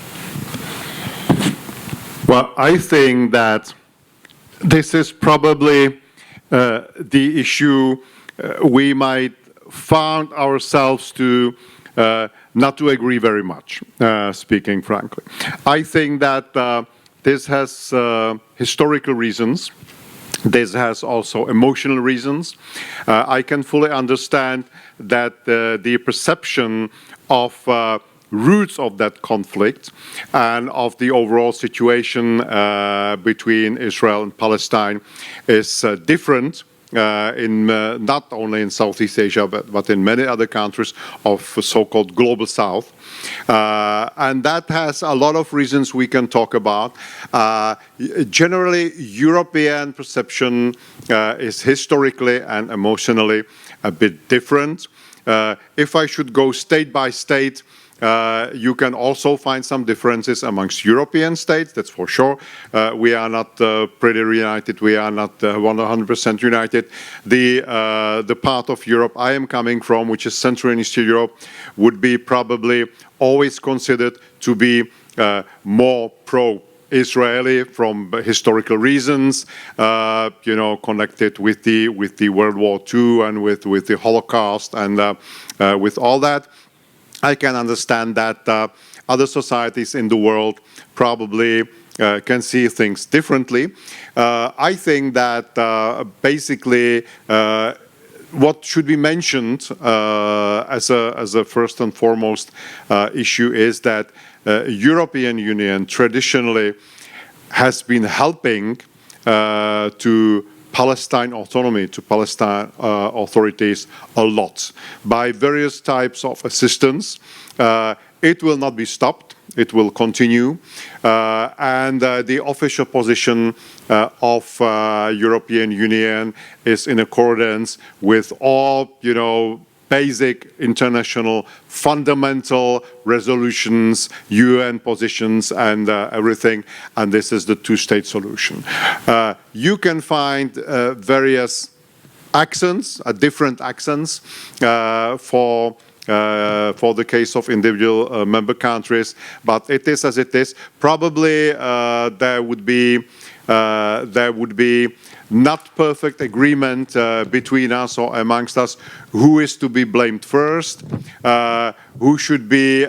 Well, I think that this is probably the issue we might find ourselves to not to agree very much, speaking frankly. I think that this has historical reasons. This has also emotional reasons. I can fully understand that the perception of roots of that conflict and of the overall situation between Israel and Palestine is different not only in Southeast Asia, but in many other countries of so-called Global South. And that has a lot of reasons we can talk about. Generally, European perception is historically and emotionally a bit different. If I should go state by state, you can also find some differences amongst European states, that's for sure. We are not pretty united, we are not 100% united. The part of Europe I am coming from, which is Central and Eastern Europe, would be probably always considered to be more pro-Israeli from historical reasons, connected with the World War II and with the Holocaust and with all that. I can understand that other societies in the world probably can see things differently. I think that basically what should be mentioned as a first and foremost issue is that European Union traditionally has been helping to Palestine autonomy, to Palestine authorities a lot by various types of assistance. It will not be stopped. It will continue. And the official position of European Union is in accordance with all, basic international fundamental resolutions, UN positions, and everything. And this is the two-state solution. You can find various accents, different accents for the case of individual member countries, but it is as it is. Probably there would be not perfect agreement between us or amongst us who is to be blamed first, who should be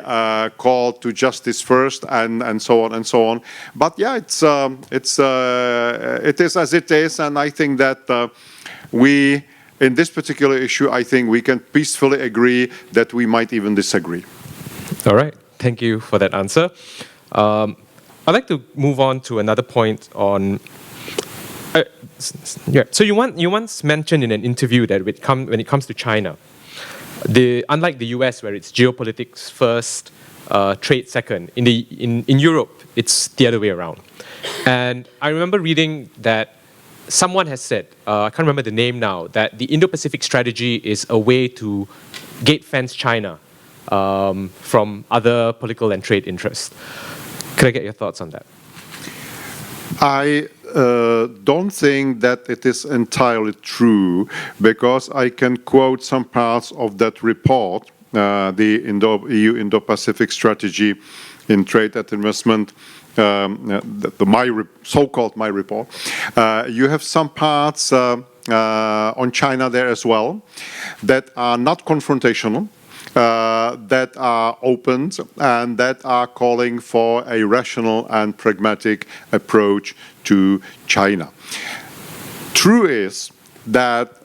called to justice first, and so on and so on. But yeah, it is as it is, and I think that we, in this particular issue, I think we can peacefully agree that we might even disagree. All right, thank you for that answer. I'd like to move on to another point on. So you once mentioned in an interview that when it comes to China, unlike the US where it's geopolitics first, trade second, in Europe it's the other way around. And I remember reading that someone has said, I can't remember the name now, that the Indo-Pacific Strategy is a way to gate fence China from other political and trade interests. Could I get your thoughts on that? I don't think that it is entirely true, because I can quote some parts of that report, the EU Indo-Pacific Strategy in Trade and Investment, so-called my report. You have some parts on China there as well that are not confrontational, that are opened and that are calling for a rational and pragmatic approach to China. True is that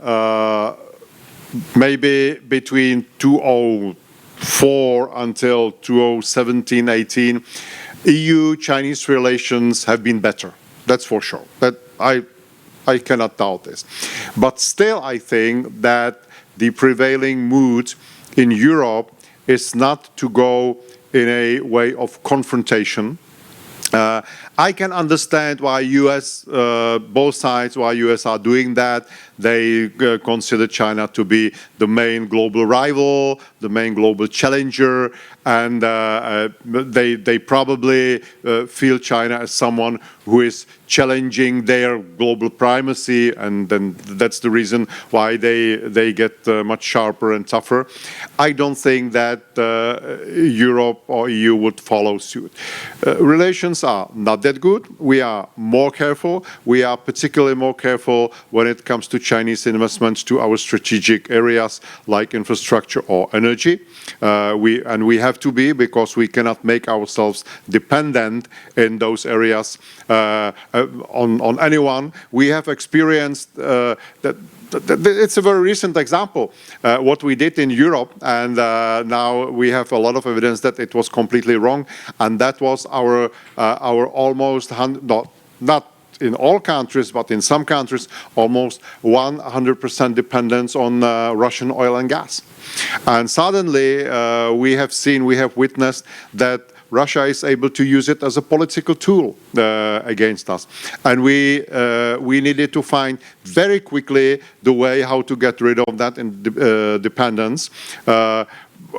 maybe between 2004 until 2017-18, EU-Chinese relations have been better. That's for sure. That I cannot doubt this. But still, I think that the prevailing mood in Europe is not to go in a way of confrontation. I can understand why US, both sides, why US are doing that. They consider China to be the main global rival, the main global challenger, and they probably feel China as someone who is challenging their global primacy, and then that's the reason why they get much sharper and tougher. I don't think that Europe or EU would follow suit. Relations are not that good. We are more careful. We are particularly more careful when it comes to Chinese investments to our strategic areas like infrastructure or energy. We have to be, because we cannot make ourselves dependent in those areas on anyone. We have experienced that. It's a very recent example, what we did in Europe, and now we have a lot of evidence that it was completely wrong, and that was our almost, not in all countries, but in some countries, almost 100% dependence on Russian oil and gas. And suddenly we have witnessed that Russia is able to use it as a political tool against us. And we needed to find very quickly the way how to get rid of that dependence.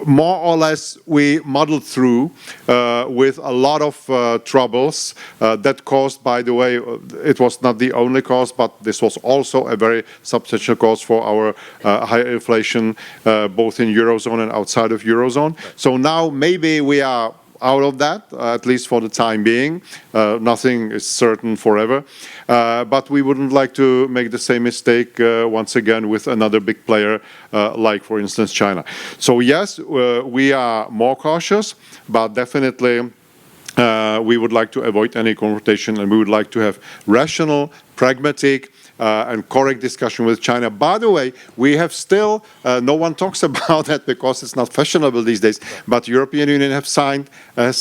More or less, we muddled through with a lot of troubles that caused, by the way, it was not the only cause, but this was also a very substantial cause for our higher inflation, both in Eurozone and outside of Eurozone. So now maybe we are out of that, at least for the time being. Nothing is certain forever. But we wouldn't like to make the same mistake once again with another big player, like, for instance, China. So yes, we are more cautious, but definitely we would like to avoid any confrontation, and we would like to have rational, pragmatic, and correct discussion with China. By the way, we have still, no one talks about that because it's not fashionable these days, but European Union have signed a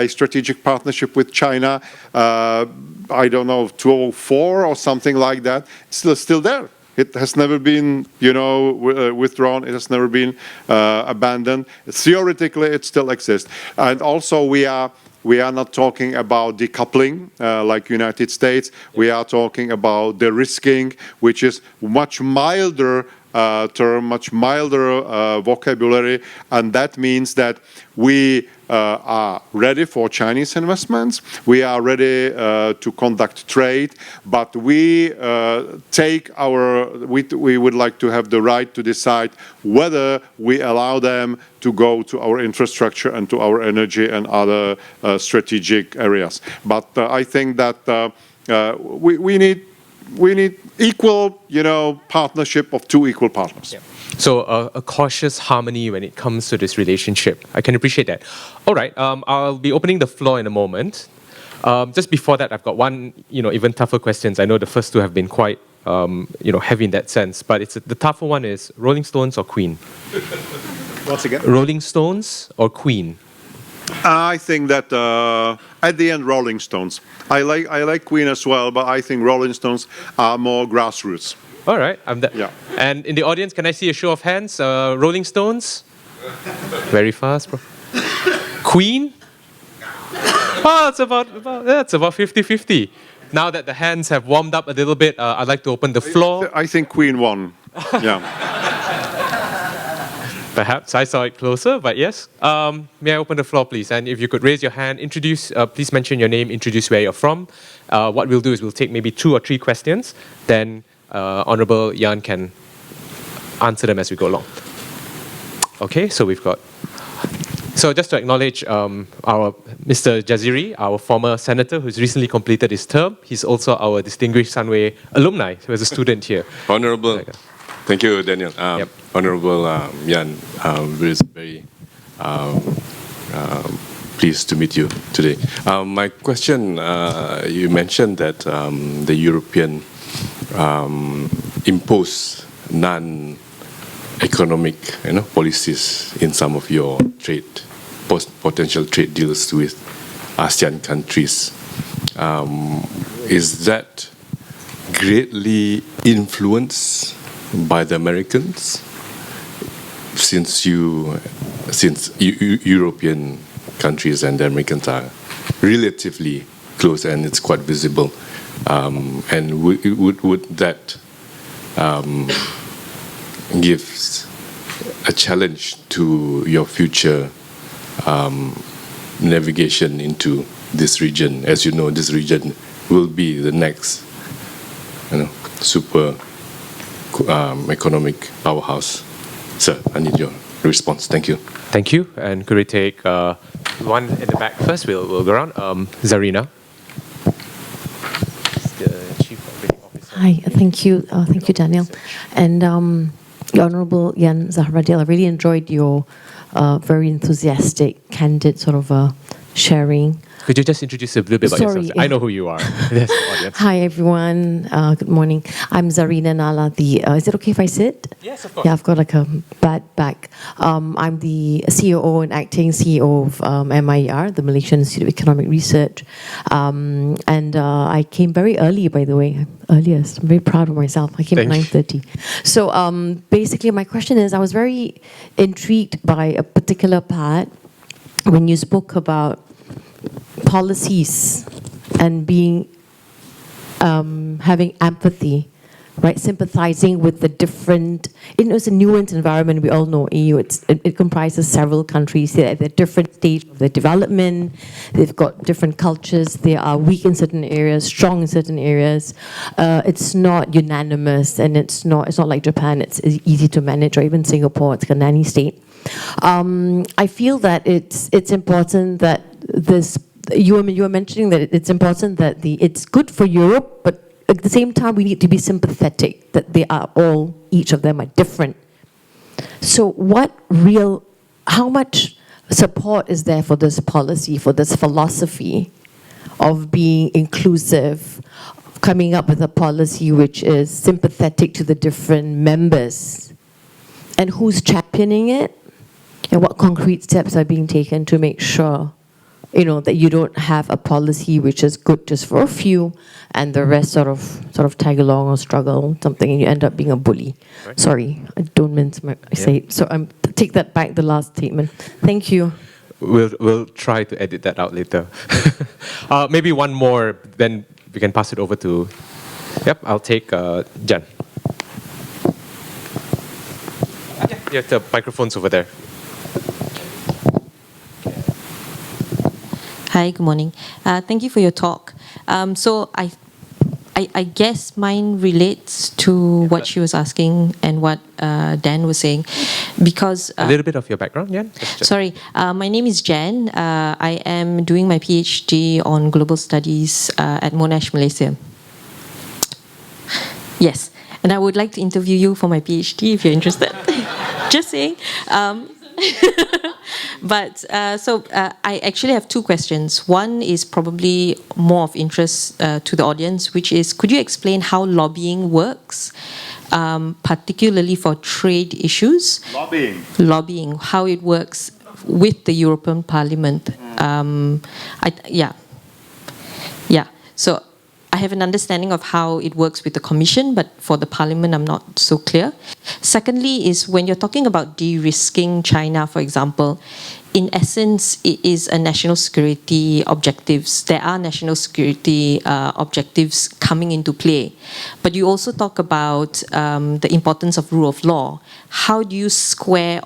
strategic partnership with China, I don't know, 2004 or something like that. It's still there. It has never been, withdrawn. It has never been abandoned. Theoretically, it still exists. And also, we are not talking about decoupling like United States. We are talking about de-risking, which is much milder term, much milder vocabulary, and that means that we are ready for Chinese investments. We are ready to conduct trade, but we would like to have the right to decide whether we allow them to go to our infrastructure and to our energy and other strategic areas. But I think that we need equal, partnership of two equal partners. Yeah. So a cautious harmony when it comes to this relationship. I can appreciate that. All right, I'll be opening the floor in a moment. Just before that, I've got one, even tougher questions. I know the first two have been quite, heavy in that sense, but the tougher one is Rolling Stones or Queen? Once again? Rolling Stones or Queen? I think that at the end, Rolling Stones. I like Queen as well, but I think Rolling Stones are more grassroots. All right. Yeah. And in the audience, can I see a show of hands? Rolling Stones? Very fast, bro. Queen? Oh, it's about 50-50. Now that the hands have warmed up a little bit, I'd like to open the floor. I think Queen won. Yeah. Perhaps I saw it closer, but yes. May I open the floor, please? And if you could raise your hand, please mention your name, introduce where you're from. What we'll do is we'll take maybe 2 or 3 questions, then Honourable Jan can answer them as we go along. Okay, so we've got... So just to acknowledge our Mr. Jaziri, our former senator who's recently completed his term. He's also our distinguished Sunway alumni who is a student here. Honourable, thank you, Daniel. Yep. Honourable Jan, very pleased to meet you today. My question, you mentioned that the European impose non-economic policies in some of your potential trade deals with ASEAN countries. Is that greatly influenced by the Americans, since European countries and the Americans are relatively close and it's quite visible, and would that give a challenge to your future navigation into this region? As you know, this region will be the next super economic powerhouse. Sir, I need your response. Thank you. Thank you. And could we take one in the back first? We'll go around. Zarina. The Chief Operating Officer. Hi, thank you, Daniel. And Honourable Jan Zahradil, I really enjoyed your very enthusiastic, candid sort of sharing. Could you just introduce a little bit about yourself? I know who you are. Yes, audience. Hi, everyone. Good morning. I'm Zarina Nala. Is it okay if I sit? Yes, of course. Yeah, I've got like a bad back. I'm the COO and acting CEO of MIER, the Malaysian Institute of Economic Research. And I came very early, by the way. Earliest. I'm very proud of myself. I came at 9:30. So basically, my question is, I was very intrigued by a particular part when you spoke about policies and being having empathy, right? Sympathizing with the different. It's a nuanced environment. We all know EU. It comprises several countries. They're at a different stage of their development. They've got different cultures. They are weak in certain areas, strong in certain areas. It's not unanimous, and it's not like Japan. It's easy to manage, or even Singapore. It's like a nanny state. I feel that it's important that this. You were mentioning that it's important that it's good for Europe, but at the same time we need to be sympathetic that they are all, each of them are different. So how much support is there for this policy, for this philosophy of being inclusive, coming up with a policy which is sympathetic to the different members, and who's championing it, and what concrete steps are being taken to make sure that you don't have a policy which is good just for a few and the rest sort of tag along or struggle something, and you end up being a bully. Right. Sorry, I don't mean to say it. So take that back, the last statement. Thank you. We'll try to edit that out later. Maybe one more, then we can pass it over to... Yep, I'll take Jan. Yeah, the microphone's over there. Hi, good morning. Thank you for your talk. So I guess mine relates to what she was asking and what Dan was saying, because... a little bit of your background, Jan? Sorry, my name is Jan. I am doing my PhD on global studies at Monash, Malaysia. Yes, and I would like to interview you for my PhD if you're interested. Just saying. But I actually have 2 questions. One is probably more of interest to the audience, which is, could you explain how lobbying works, particularly for trade issues? Lobbying, how it works with the European Parliament. So I have an understanding of how it works with the Commission, but for the Parliament, I'm not so clear. Secondly is when you're talking about de-risking China, for example, in essence, it is a national security objectives. There are national security objectives coming into play. But you also talk about the importance of rule of law. How do you square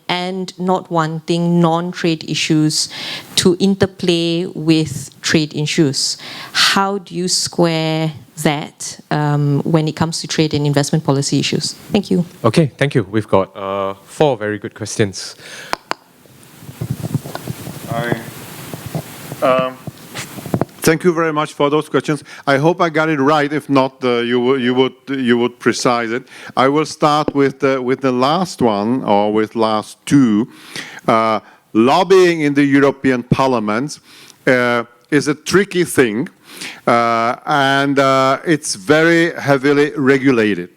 and not wanting non-trade issues to interplay with trade issues? How do you square that when it comes to trade and investment policy issues? Thank you. Okay, thank you. We've got 4 very good questions. Thank you very much for those questions. I hope I got it right. If not, you would precise it. I will start with the last one, or with last 2. Lobbying in the European Parliament is a tricky thing, and it's very heavily regulated.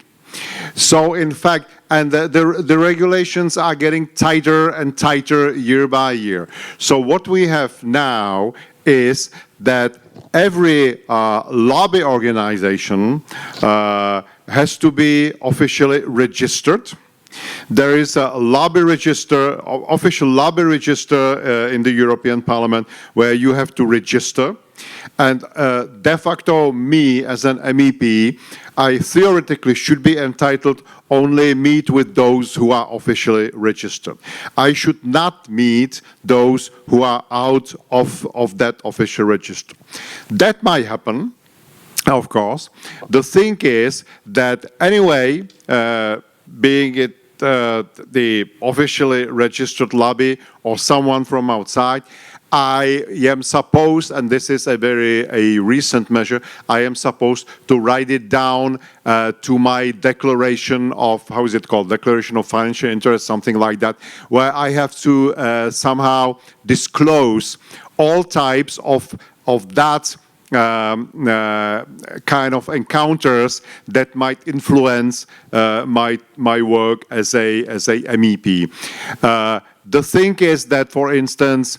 So in fact, and the regulations are getting tighter and tighter year by year. So what we have now is that every lobby organization has to be officially registered. There is a lobby register, official lobby register in the European Parliament where you have to register. And de facto, me as an MEP, I theoretically should be entitled only meet with those who are officially registered. I should not meet those who are out of that official register. That might happen, of course. The thing is that anyway, being it the officially registered lobby or someone from outside, I am supposed, and this is a recent measure, I am supposed to write it down to my declaration of, how is it called, declaration of financial interest, something like that, where I have to somehow disclose all types of that kind of encounters that might influence my work as a MEP. The thing is that, for instance,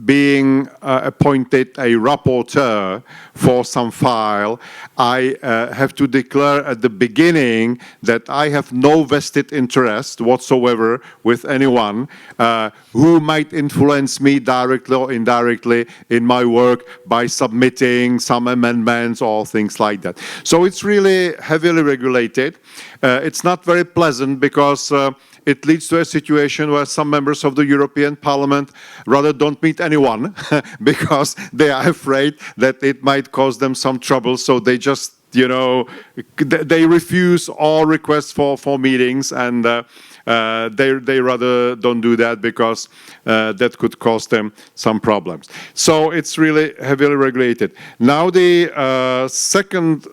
being appointed a rapporteur for some file, I have to declare at the beginning that I have no vested interest whatsoever with anyone who might influence me directly or indirectly in my work by submitting some amendments or things like that. So it's really heavily regulated. It's not very pleasant because it leads to a situation where some members of the European Parliament rather don't meet anyone because they are afraid that it might cause them some trouble. So they just, you know, they refuse all requests for meetings, and they rather don't do that because that could cause them some problems. So it's really heavily regulated. Now the second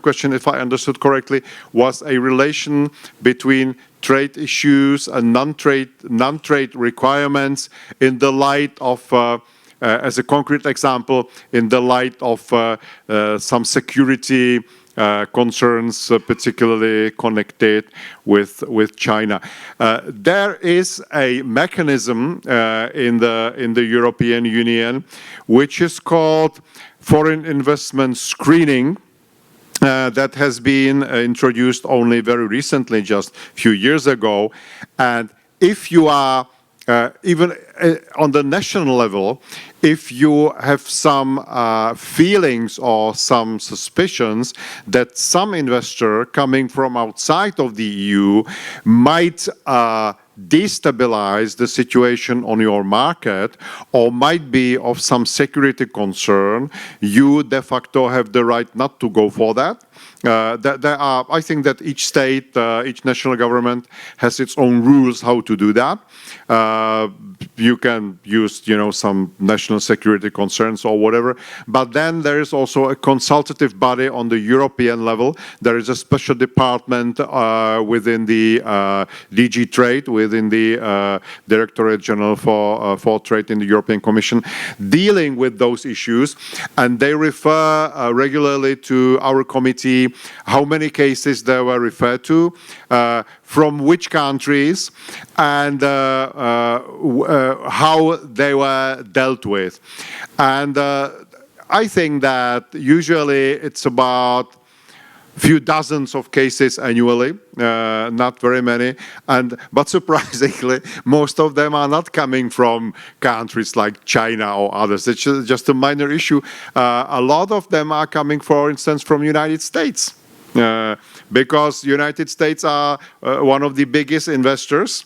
question, if I understood correctly, was a relation between trade issues and non-trade requirements in the light of, as a concrete example, in the light of some security concerns, particularly connected with China. There is a mechanism in the European Union which is called foreign investment screening. That has been introduced only very recently, just a few years ago. And if you are, even on the national level, if you have some feelings or some suspicions that some investor coming from outside of the EU might destabilize the situation on your market or might be of some security concern, you de facto have the right not to go for that. There are, I think that each state, each national government has its own rules how to do that. You can use, you know, some national security concerns or whatever. But then there is also a consultative body on the European level. There is a special department within the DG Trade, within the Directorate General for Trade in the European Commission, dealing with those issues, and they refer regularly to our committee how many cases they were referred to, from which countries, and how they were dealt with. And I think that usually it's about few dozens of cases annually, not very many, but surprisingly, most of them are not coming from countries like China or others. It's just a minor issue. A lot of them are coming, for instance, from United States, because United States are one of the biggest investors.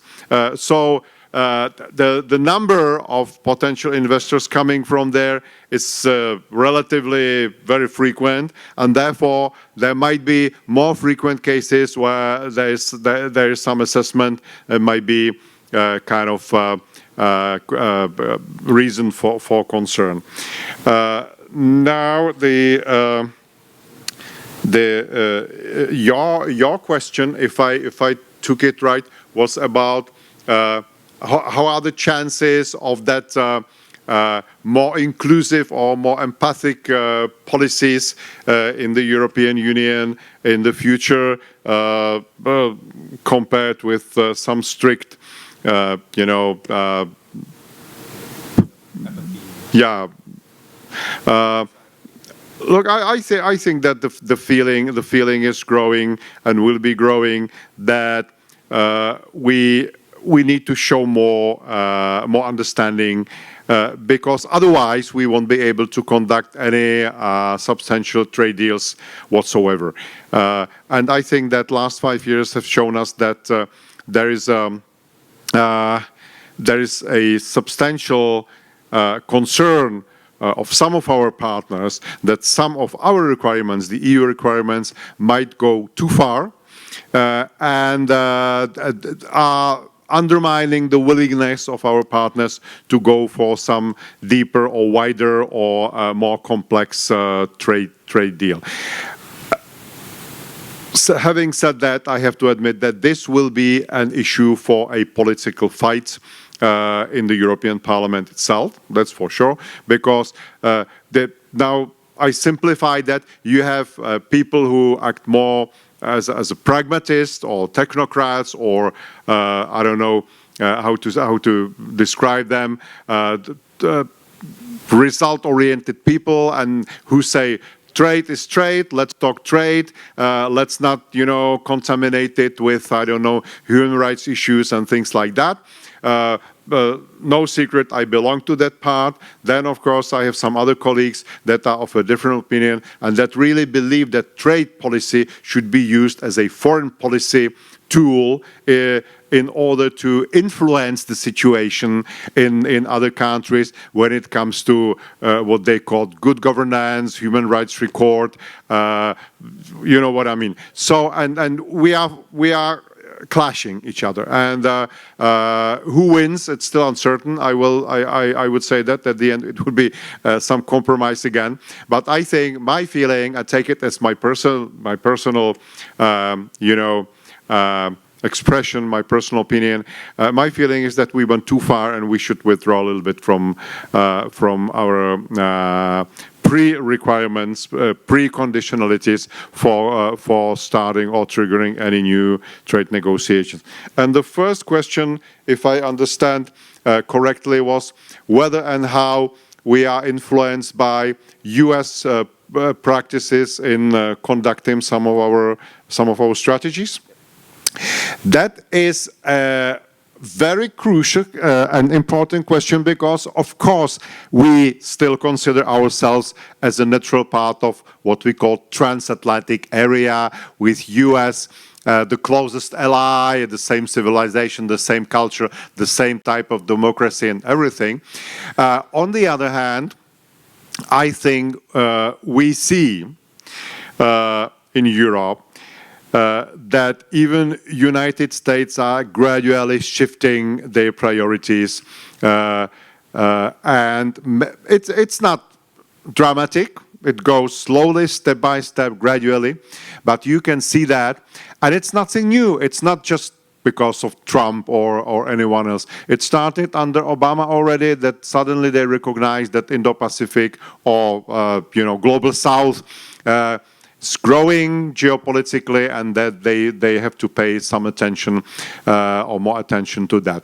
So the number of potential investors coming from there is relatively very frequent, and therefore there might be more frequent cases where there is some assessment. It might be kind of reason for concern. Now your question, if I took it right, was about how are the chances of that more inclusive or more empathic policies in the European Union in the future compared with some strict, look, I think that the feeling is growing and will be growing that we need to show more understanding, because otherwise we won't be able to conduct any substantial trade deals whatsoever. And I think that last 5 years have shown us that there is a substantial concern of some of our partners that some of our requirements, the EU requirements, might go too far and are undermining the willingness of our partners to go for some deeper or wider or more complex trade deal. So having said that, I have to admit that this will be an issue for a political fight in the European Parliament itself, that's for sure, because now I simplify that. You have people who act more as a pragmatist or technocrats, or I don't know how to describe them, result-oriented people, and who say trade is trade, let's talk trade, let's not, contaminate it with, I don't know, human rights issues and things like that. No secret, I belong to that part. Then, of course, I have some other colleagues that are of a different opinion and that really believe that trade policy should be used as a foreign policy tool in order to influence the situation in other countries when it comes to what they call good governance, human rights record, you know what I mean. So, and we are clashing each other, and who wins? It's still uncertain. I would say that at the end it would be some compromise again. But I think my feeling, I take it as my personal, expression, my personal opinion. My feeling is that we went too far, and we should withdraw a little bit from our pre-requirements, pre-conditionalities for starting or triggering any new trade negotiations. And the first question, if I understand correctly, was whether and how we are influenced by US practices in conducting some of our strategies. That is a very crucial and important question, because of course we still consider ourselves as a natural part of what we call transatlantic area, with US the closest ally, the same civilization, the same culture, the same type of democracy and everything. On the other hand, I think we see in Europe that even United States are gradually shifting their priorities, and it's not dramatic. It goes slowly, step by step, gradually, but you can see that, and it's nothing new. It's not just because of Trump or anyone else. It started under Obama already, that suddenly they recognized that Indo-Pacific or Global South is growing geopolitically, and that they have to pay some attention or more attention to that.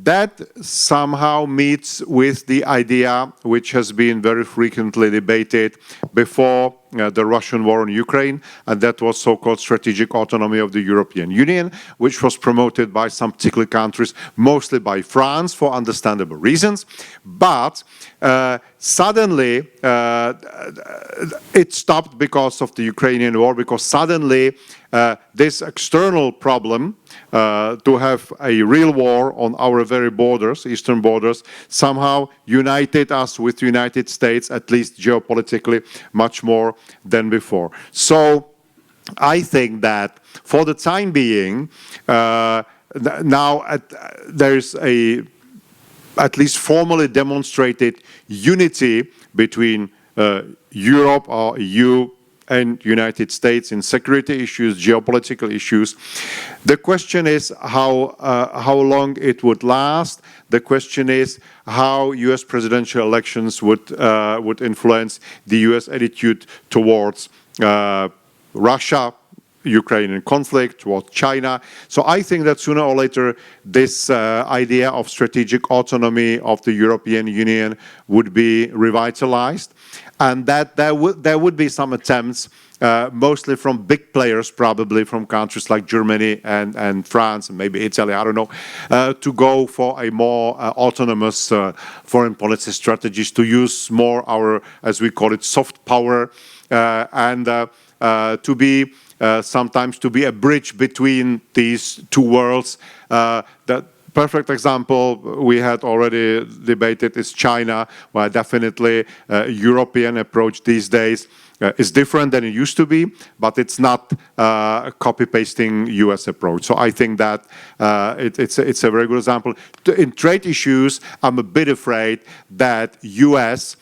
That somehow meets with the idea which has been very frequently debated before the Russian war on Ukraine, and that was so-called strategic autonomy of the European Union, which was promoted by some particular countries, mostly by France for understandable reasons. But suddenly it stopped because of the Ukrainian war, because suddenly this external problem to have a real war on our very borders, eastern borders, somehow united us with the United States, at least geopolitically, much more than before. So I think that for the time being, now there's at least formally demonstrated unity between Europe or EU and United States in security issues, geopolitical issues. The question is how long it would last. The question is how U.S. presidential elections would influence the U.S. attitude towards Russia, Ukrainian conflict, towards China. So I think that sooner or later this idea of strategic autonomy of the European Union would be revitalized, and that there would be some attempts, mostly from big players, probably from countries like Germany and France and maybe Italy, I don't know, to go for a more autonomous foreign policy strategies, to use more our, as we call it, soft power, and to be sometimes to be a bridge between these two worlds. That perfect example we had already debated is China, where definitely European approach these days is different than it used to be, but it's not copy-pasting US approach. So I think that it's a very good example. In trade issues, I'm a bit afraid that US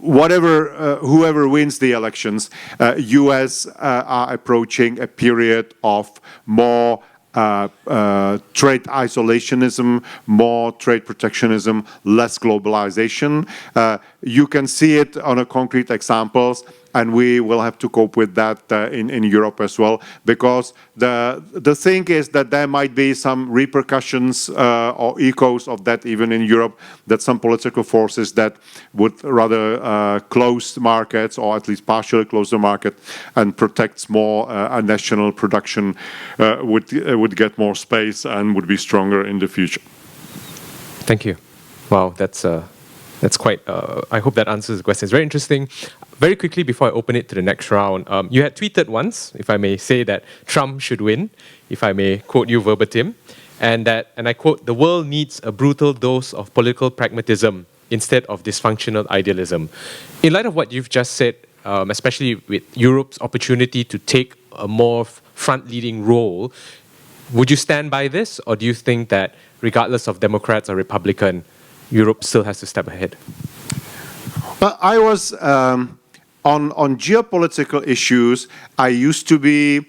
whoever wins the elections, US are approaching a period of more trade isolationism, more trade protectionism, less globalization. You can see it on a concrete examples, and we will have to cope with that in Europe as well, because the thing is that there might be some repercussions or echoes of that even in Europe, that some political forces that would rather close the markets, or at least partially close the market and protects more a national production, would get more space and would be stronger in the future. Thank you. Wow, that's quite, I hope that answers the question. It's very interesting. Very quickly, before I open it to the next round, you had tweeted once, if I may say, that Trump should win, if I may quote you verbatim, and I quote, "The world needs a brutal dose of political pragmatism instead of dysfunctional idealism." In light of what you've just said, especially with Europe's opportunity to take a more front-leading role, would you stand by this, or do you think that regardless of Democrats or Republican, Europe still has to step ahead? Well, I was on geopolitical issues. I used to be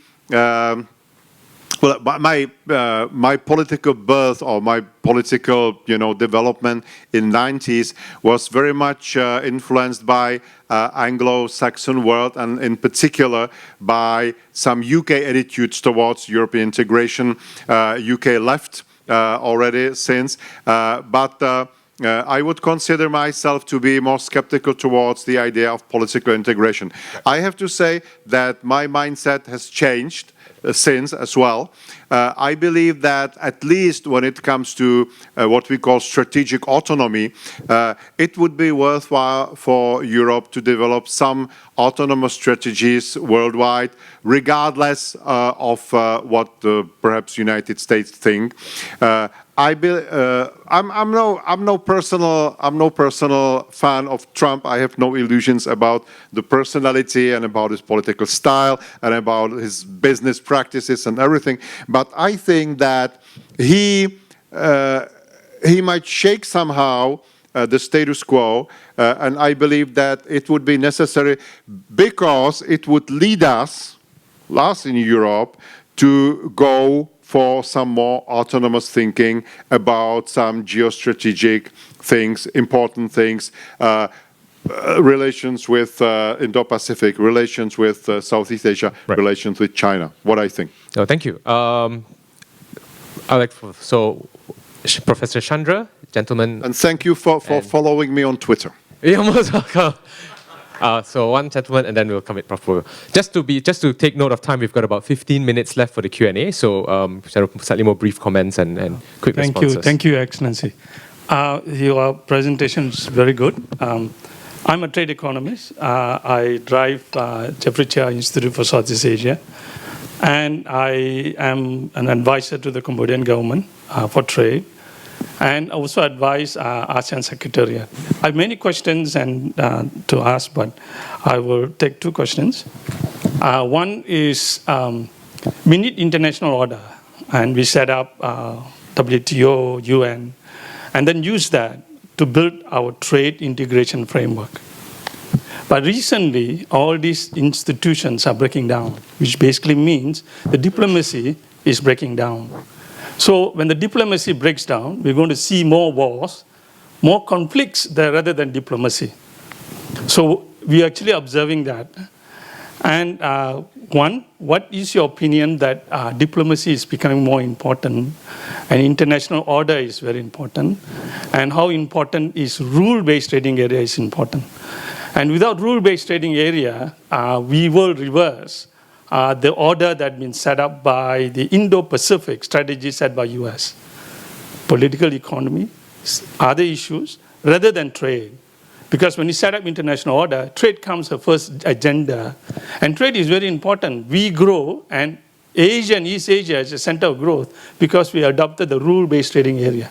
my political birth or my political development in '90s was very much influenced by Anglo-Saxon world, and in particular by some UK attitudes towards European integration. UK left already since, but I would consider myself to be more skeptical towards the idea of political integration. I have to say that my mindset has changed since as well. I believe that at least when it comes to what we call strategic autonomy, it would be worthwhile for Europe to develop some autonomous strategies worldwide, regardless of what perhaps United States think. I'm no personal fan of Trump. I have no illusions about the personality and about his political style and about his business practices and everything. But I think that he might shake somehow the status quo, and I believe that it would be necessary because it would lead us in Europe to go for some more autonomous thinking about some geostrategic things, important things, relations with Indo-Pacific, relations with Southeast Asia, relations with China. What I think. Oh, thank you. Professor Chandra, gentleman. And thank you for following me on Twitter. You're most welcome. So one gentleman, and then we'll come with Prof. Just to take note of time, we've got about 15 minutes left for the Q&A. So slightly more brief comments and quick responses. Thank you, Excellency. Your presentation is very good. I'm a trade economist. I drive Jeffrey Cheah Institute for Southeast Asia, and I am an advisor to the Cambodian government for trade, and also advise ASEAN Secretariat. I have many questions to ask, but I will take two questions. One is, we need international order, and we set up WTO, UN, and then use that to build our trade integration framework. But recently, all these institutions are breaking down, which basically means the diplomacy is breaking down. So when the diplomacy breaks down, we're going to see more wars, more conflicts there rather than diplomacy. So we're actually observing that. And one, what is your opinion that diplomacy is becoming more important and international order is very important? And how important is rule-based trading area is important? And without rule-based trading area, we will reverse the order that's been set up by the Indo-Pacific Strategy set by US. Political economy, other issues, rather than trade. Because when you set up international order, trade comes the first agenda. And trade is very important. We grow, and Asia and East Asia is the center of growth because we adopted the rule-based trading area.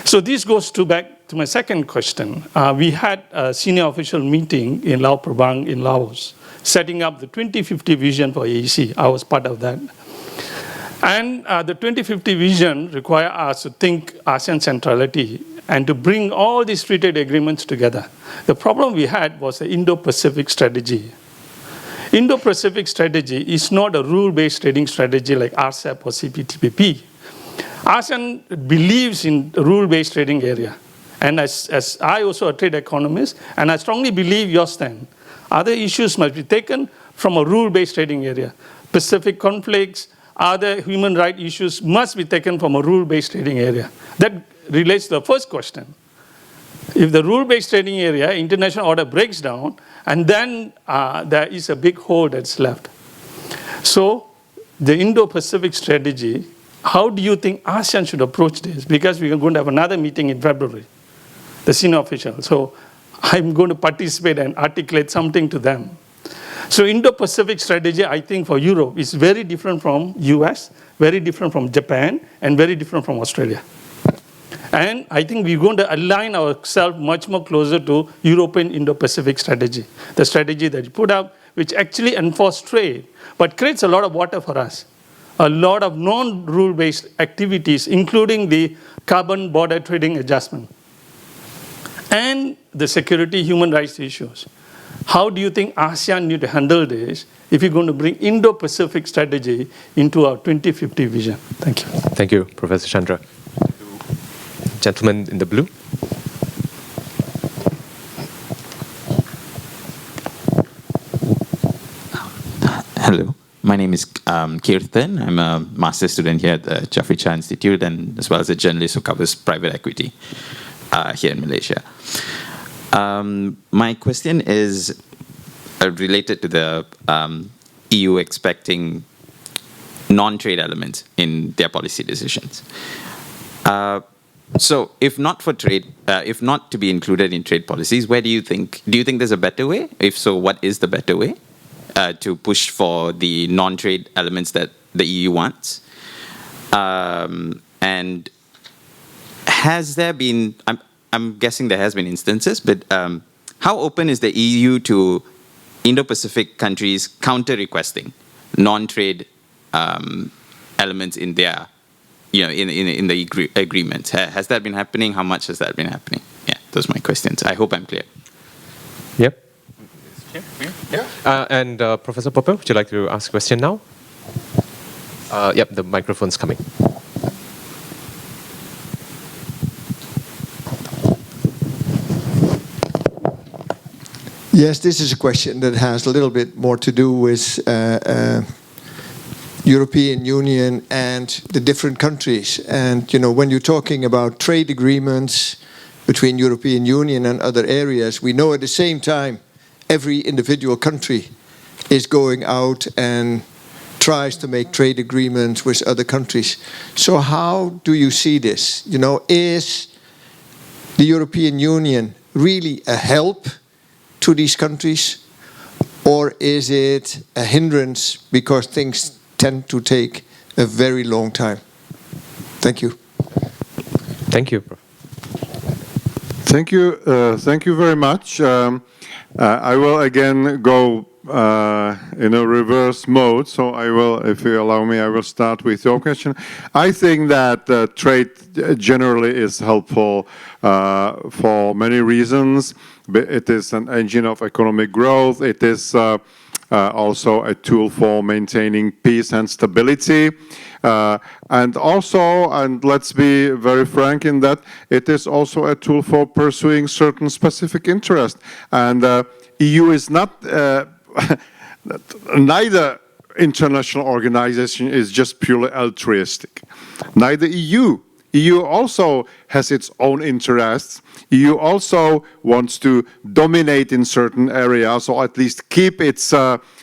So this goes back to my second question. We had a senior official meeting in Lao Prabang in Laos, setting up the 2050 vision for AEC. I was part of that. And the 2050 vision requires us to think ASEAN centrality and to bring all these free trade agreements together. The problem we had was the Indo-Pacific strategy. Indo-Pacific strategy is not a rule-based trading strategy like RCEP or CPTPP. ASEAN believes in the rule-based trading area. And as I also a trade economist, and I strongly believe your stand, other issues must be taken from a rule-based trading area. Pacific conflicts, other human rights issues must be taken from a rule-based trading area. That relates to the first question. If the rule-based trading area, international order breaks down, and then there is a big hole that's left. So the Indo-Pacific strategy, how do you think ASEAN should approach this? Because we are going to have another meeting in February, the senior official. So I'm going to participate and articulate something to them. So Indo-Pacific strategy, I think for Europe, is very different from US, very different from Japan, and very different from Australia. And I think we're going to align ourselves much more closer to European Indo-Pacific strategy, the strategy that you put up, which actually enforces trade, but creates a lot of water for us. A lot of non-rule-based activities, including the carbon border trading adjustment and the security human rights issues. How do you think ASEAN need to handle this if you're going to bring Indo-Pacific strategy into our 2050 vision? Thank you. Thank you, Professor Chandra. Gentleman in the blue. Hello, my name is Kirtan. I'm a master's student here at the Jeffrey Cheah Institute, and as well as a journalist who covers private equity here in Malaysia. My question is related to the EU expecting non-trade elements in their policy decisions. So, if not for trade, if not to be included in trade policies, where do you think there's a better way? If so, what is the better way to push for the non-trade elements that the EU wants? And has there been? I'm guessing there has been instances, but how open is the EU to Indo-Pacific countries counter-requesting non-trade elements in their, in the agreements? Has that been happening? How much has that been happening? Yeah, those are my questions. I hope I'm clear. Yep. And Professor Popper, would you like to ask a question now? Yep, the microphone's coming. Yes, this is a question that has a little bit more to do with European Union and the different countries. And, you know, when you're talking about trade agreements between European Union and other areas, we know at the same time every individual country is going out and tries to make trade agreements with other countries. So how do you see this? You know, is the European Union really a help to these countries, or is it a hindrance because things tend to take a very long time? Thank you. Thank you, Prof. Thank you very much. I will again go in a reverse mode, so I will, if you allow me, I will start with your question. I think that trade generally is helpful for many reasons. It is an engine of economic growth. It is also a tool for maintaining peace and stability. And also, and let's be very frank in that, it is also a tool for pursuing certain specific interests. And EU is not, neither international organization is just purely altruistic. Neither EU also has its own interests. EU also wants to dominate in certain areas, or at least keep its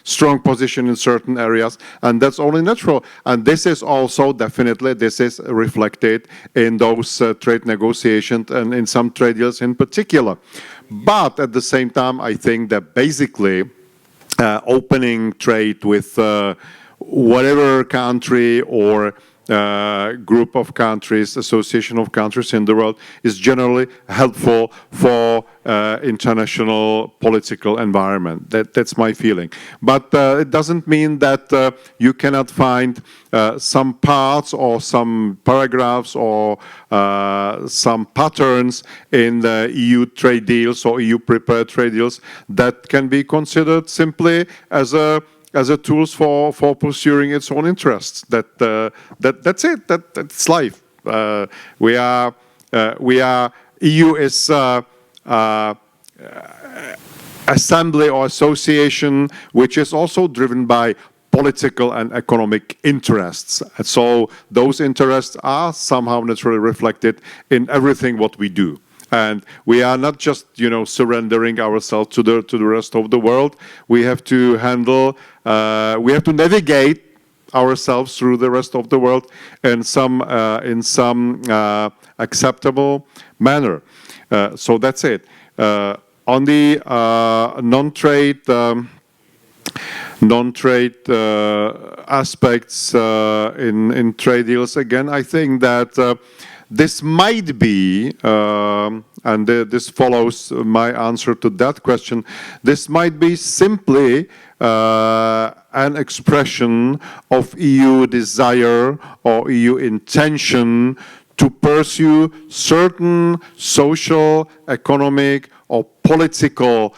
strong position in certain areas, and that's only natural. And this is also definitely, this is reflected in those trade negotiations and in some trade deals in particular. But at the same time, I think that basically opening trade with whatever country or group of countries, association of countries in the world is generally helpful for international political environment. That's my feeling. But it doesn't mean that you cannot find some parts or some paragraphs or some patterns in the EU trade deals or EU prepared trade deals that can be considered simply as a tools for pursuing its own interests. That's it. That's life. EU is assembly or association which is also driven by political and economic interests. And so those interests are somehow naturally reflected in everything what we do. And we are not just, you know, surrendering ourselves to the rest of the world. We have to handle, we have to navigate ourselves through the rest of the world in some acceptable manner. So that's it. On the non-trade aspects in trade deals, again, I think that this might be, and this follows my answer to that question, this might be simply an expression of EU desire or EU intention to pursue certain social, economic, or political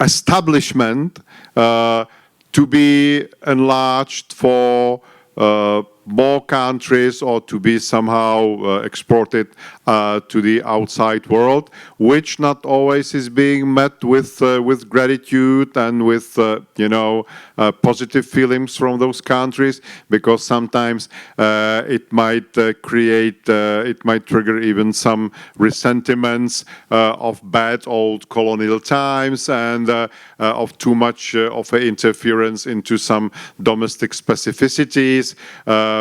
establishment to be enlarged for more countries or to be somehow exported to the outside world, which not always is being met with gratitude and with positive feelings from those countries, because sometimes it might trigger even some resentiments of bad old colonial times and of too much of an interference into some domestic specificities,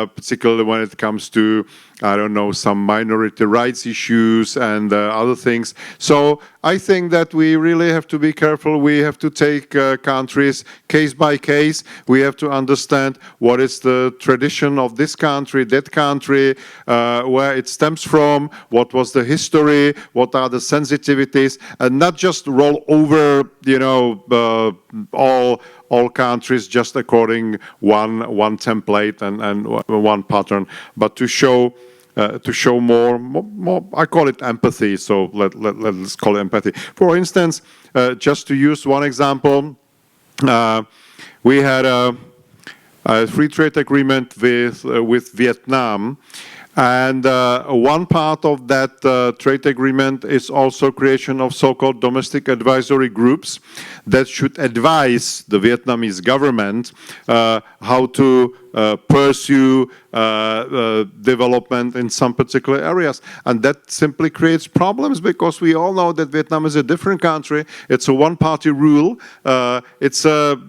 particularly when it comes to, I don't know, some minority rights issues and other things. So I think that we really have to be careful. We have to take countries case by case. We have to understand what is the tradition of this country, that country, where it stems from, what was the history, what are the sensitivities, and not just roll over, all countries just according one template and one pattern, but to show more, I call it empathy, so let's call it empathy. For instance, just to use one example, we had a free trade agreement with Vietnam. And one part of that trade agreement is also creation of so-called domestic advisory groups that should advise the Vietnamese government how to pursue development in some particular areas. And that simply creates problems because we all know that Vietnam is a different country. It's a one-party rule. It's that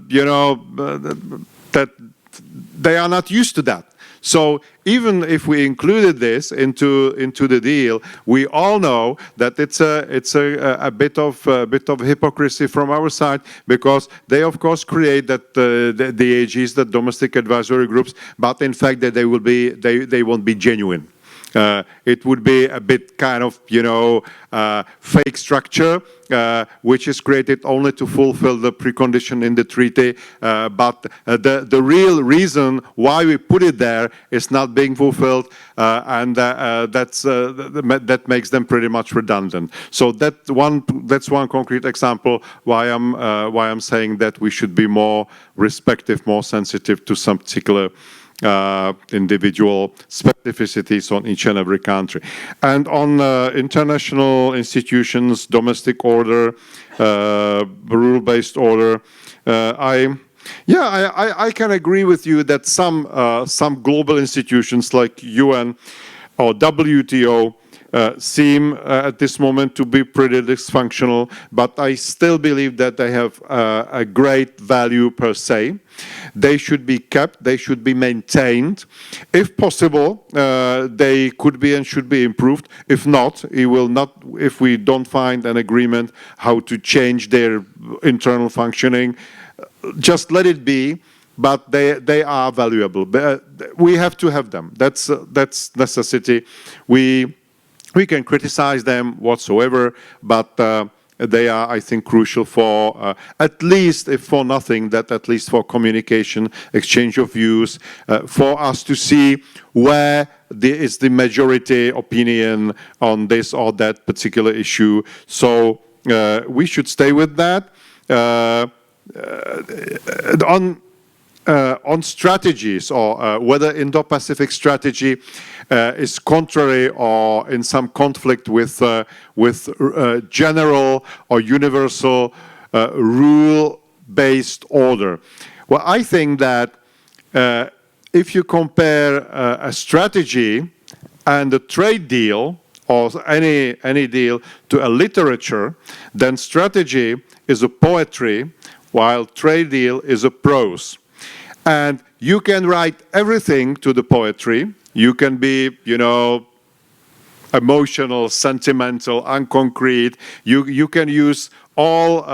they are not used to that. So even if we included this into the deal, we all know that it's a bit of hypocrisy from our side, because they of course create that the AGs, the domestic advisory groups, but in fact that they won't be genuine. It would be a bit kind of, fake structure, which is created only to fulfill the precondition in the treaty. But the real reason why we put it there is not being fulfilled, and that makes them pretty much redundant. So that's one concrete example why I'm saying that we should be more respectful, more sensitive to some particular individual specificities on each and every country. And on international institutions, domestic order, rule-based order, I can agree with you that some global institutions like UN or WTO seem at this moment to be pretty dysfunctional, but I still believe that they have a great value per se. They should be kept, they should be maintained. If possible, they could be and should be improved. If not, if we don't find an agreement how to change their internal functioning, just let it be. But they are valuable. We have to have them. That's necessity. We can criticize them whatsoever, but they are, I think, crucial for, at least, if for nothing, at least for communication, exchange of views, for us to see where is the majority opinion on this or that particular issue. So we should stay with that. On strategies, or whether Indo-Pacific strategy is contrary or in some conflict with general or universal rule-based order. Well, I think that if you compare a strategy and a trade deal, or any deal, to a literature, then strategy is a poetry, while trade deal is a prose. And you can write everything to the poetry. You can be, emotional, sentimental, unconcrete. You can use all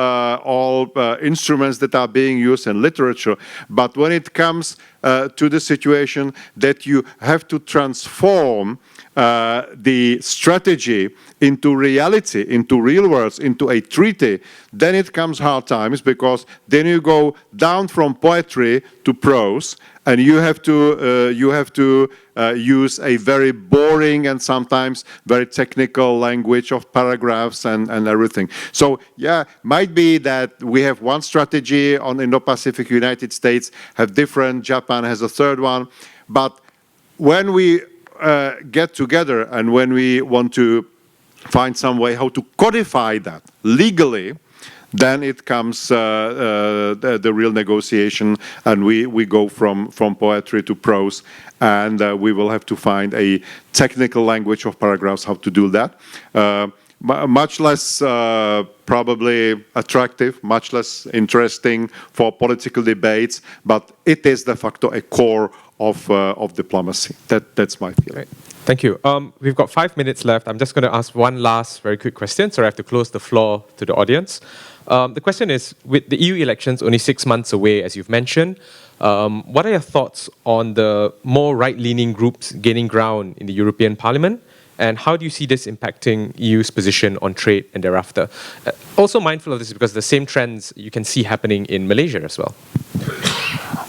instruments that are being used in literature. But when it comes to the situation that you have to transform the strategy into reality, into real words, into a treaty, then it comes hard times, because then you go down from poetry to prose, and you have to use a very boring and sometimes very technical language of paragraphs and everything. So yeah, might be that we have one strategy on Indo-Pacific, United States have different, Japan has a third one, but when we get together and when we want to find some way how to codify that legally, then it comes the real negotiation, and we go from poetry to prose, and we will have to find a technical language of paragraphs how to do that. Much less probably attractive, much less interesting for political debates, but it is de facto a core of diplomacy. That's my feeling. Right. Thank you. We've got 5 minutes left. I'm just going to ask one last very quick question, so I have to close the floor to the audience. The question is, with the EU elections only 6 months away, as you've mentioned, what are your thoughts on the more right-leaning groups gaining ground in the European Parliament? And how do you see this impacting EU's position on trade and thereafter? Also mindful of this because the same trends you can see happening in Malaysia as well.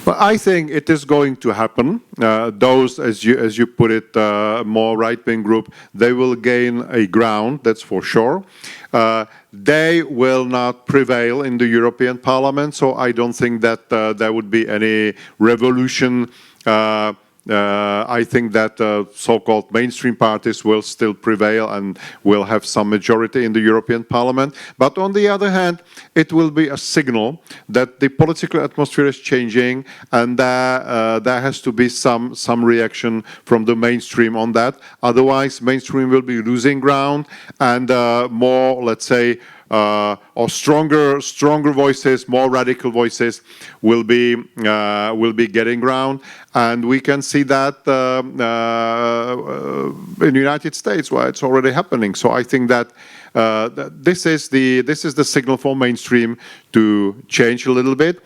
Well, I think it is going to happen. Those, as you put it, more right-wing group, they will gain a ground, that's for sure. They will not prevail in the European Parliament, so I don't think that there would be any revolution. I think that so-called mainstream parties will still prevail and will have some majority in the European Parliament. But on the other hand, it will be a signal that the political atmosphere is changing, and there has to be some reaction from the mainstream on that. Otherwise, mainstream will be losing ground, and more, let's say, or stronger voices, more radical voices will be getting ground, and we can see that in the United States, where it's already happening. So I think that this is the signal for mainstream to change a little bit.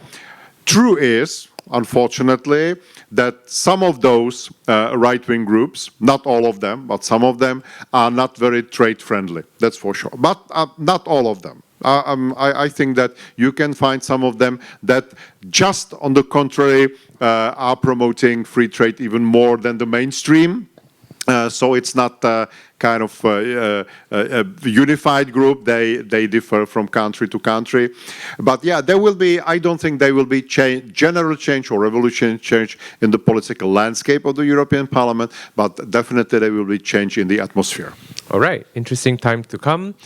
True is, unfortunately, that some of those right-wing groups, not all of them, but some of them, are not very trade-friendly, that's for sure. But not all of them. I think that you can find some of them that just on the contrary are promoting free trade even more than the mainstream. So it's not kind of a unified group. They differ from country to country. But yeah, there will be, I don't think there will be general change or revolutionary change in the political landscape of the European Parliament, but definitely there will be change in the atmosphere. All right, interesting time to come.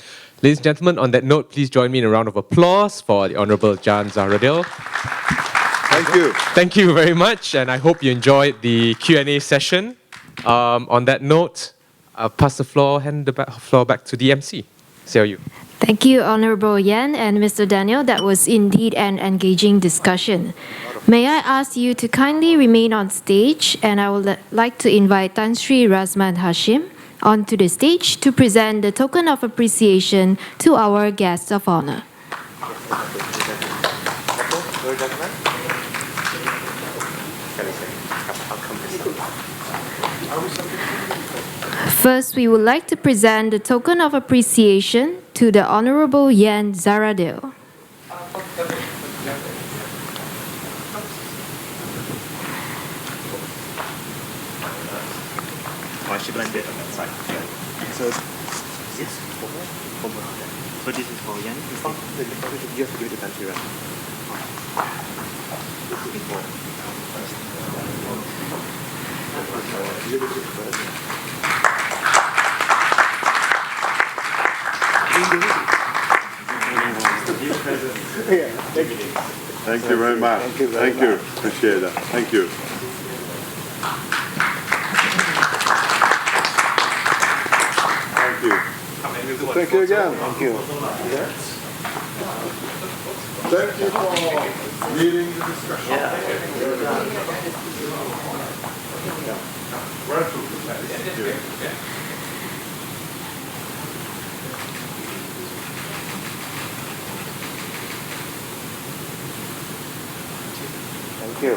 Ladies and gentlemen, on that note, please join me in a round of applause for the Honourable Jan Zahradil. Thank you. Thank you very much, and I hope you enjoyed the Q&A session. On that note, I'll pass the floor, hand the floor back to the MC. See you. Thank you, Honourable Jan and Mr. Daniel. That was indeed an engaging discussion. May I ask you to kindly remain on stage, and I would like to invite Tan Sri Razman Hashim onto the stage to present the token of appreciation to our guest of honour. First, we would like to present the token of appreciation to the Honourable Jan Zahradil. So, yes, so this is for Jan. You have to give it to country, right? Thank you very much. Thank you. Appreciate that. Thank you. Thank you again. Thank you. Thank you for leading the discussion. Thank you.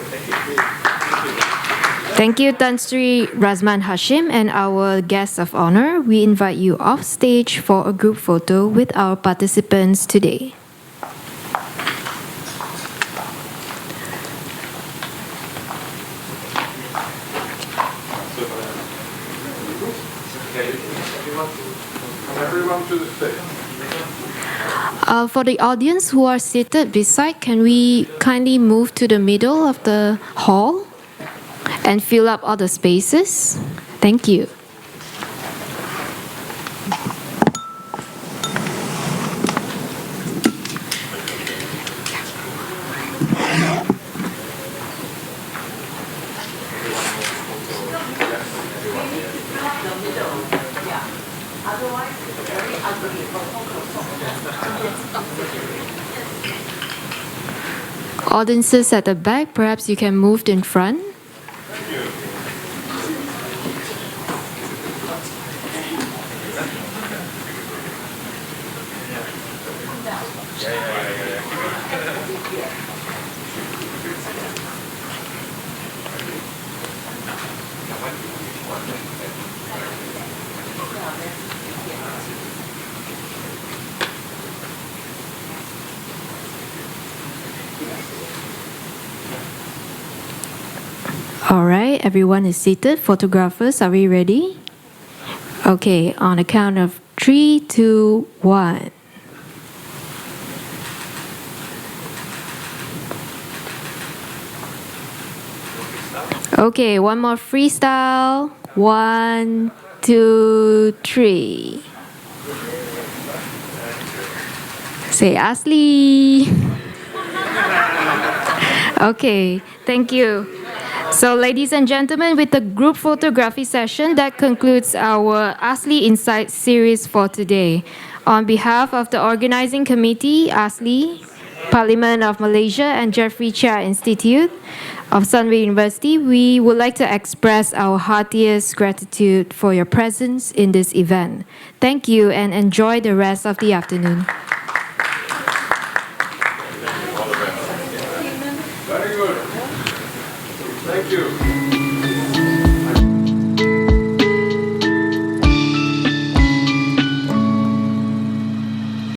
Thank you, Tan Sri Razman Hashim, and our guest of honour. We invite you off stage for a group photo with our participants today. Everyone to the stage. For the audience who are seated beside, can we kindly move to the middle of the hall and fill up all the spaces? Thank you. Audiences at the back, perhaps you can move in front. All right, everyone is seated. Photographers, are we ready? Okay, on a count of 3, 2, 1. Okay, one more freestyle. 1, 2, 3. Say ASLI. Okay, thank you. So, ladies and gentlemen, with the group photography session, that concludes our ASLI Insights series for today. On behalf of the organizing committee, ASLI, Parliament of Malaysia, and Jeffrey Cheah Institute of Sunway University, we would like to express our heartiest gratitude for your presence in this event. Thank you and enjoy the rest of the afternoon. Very good. Thank you.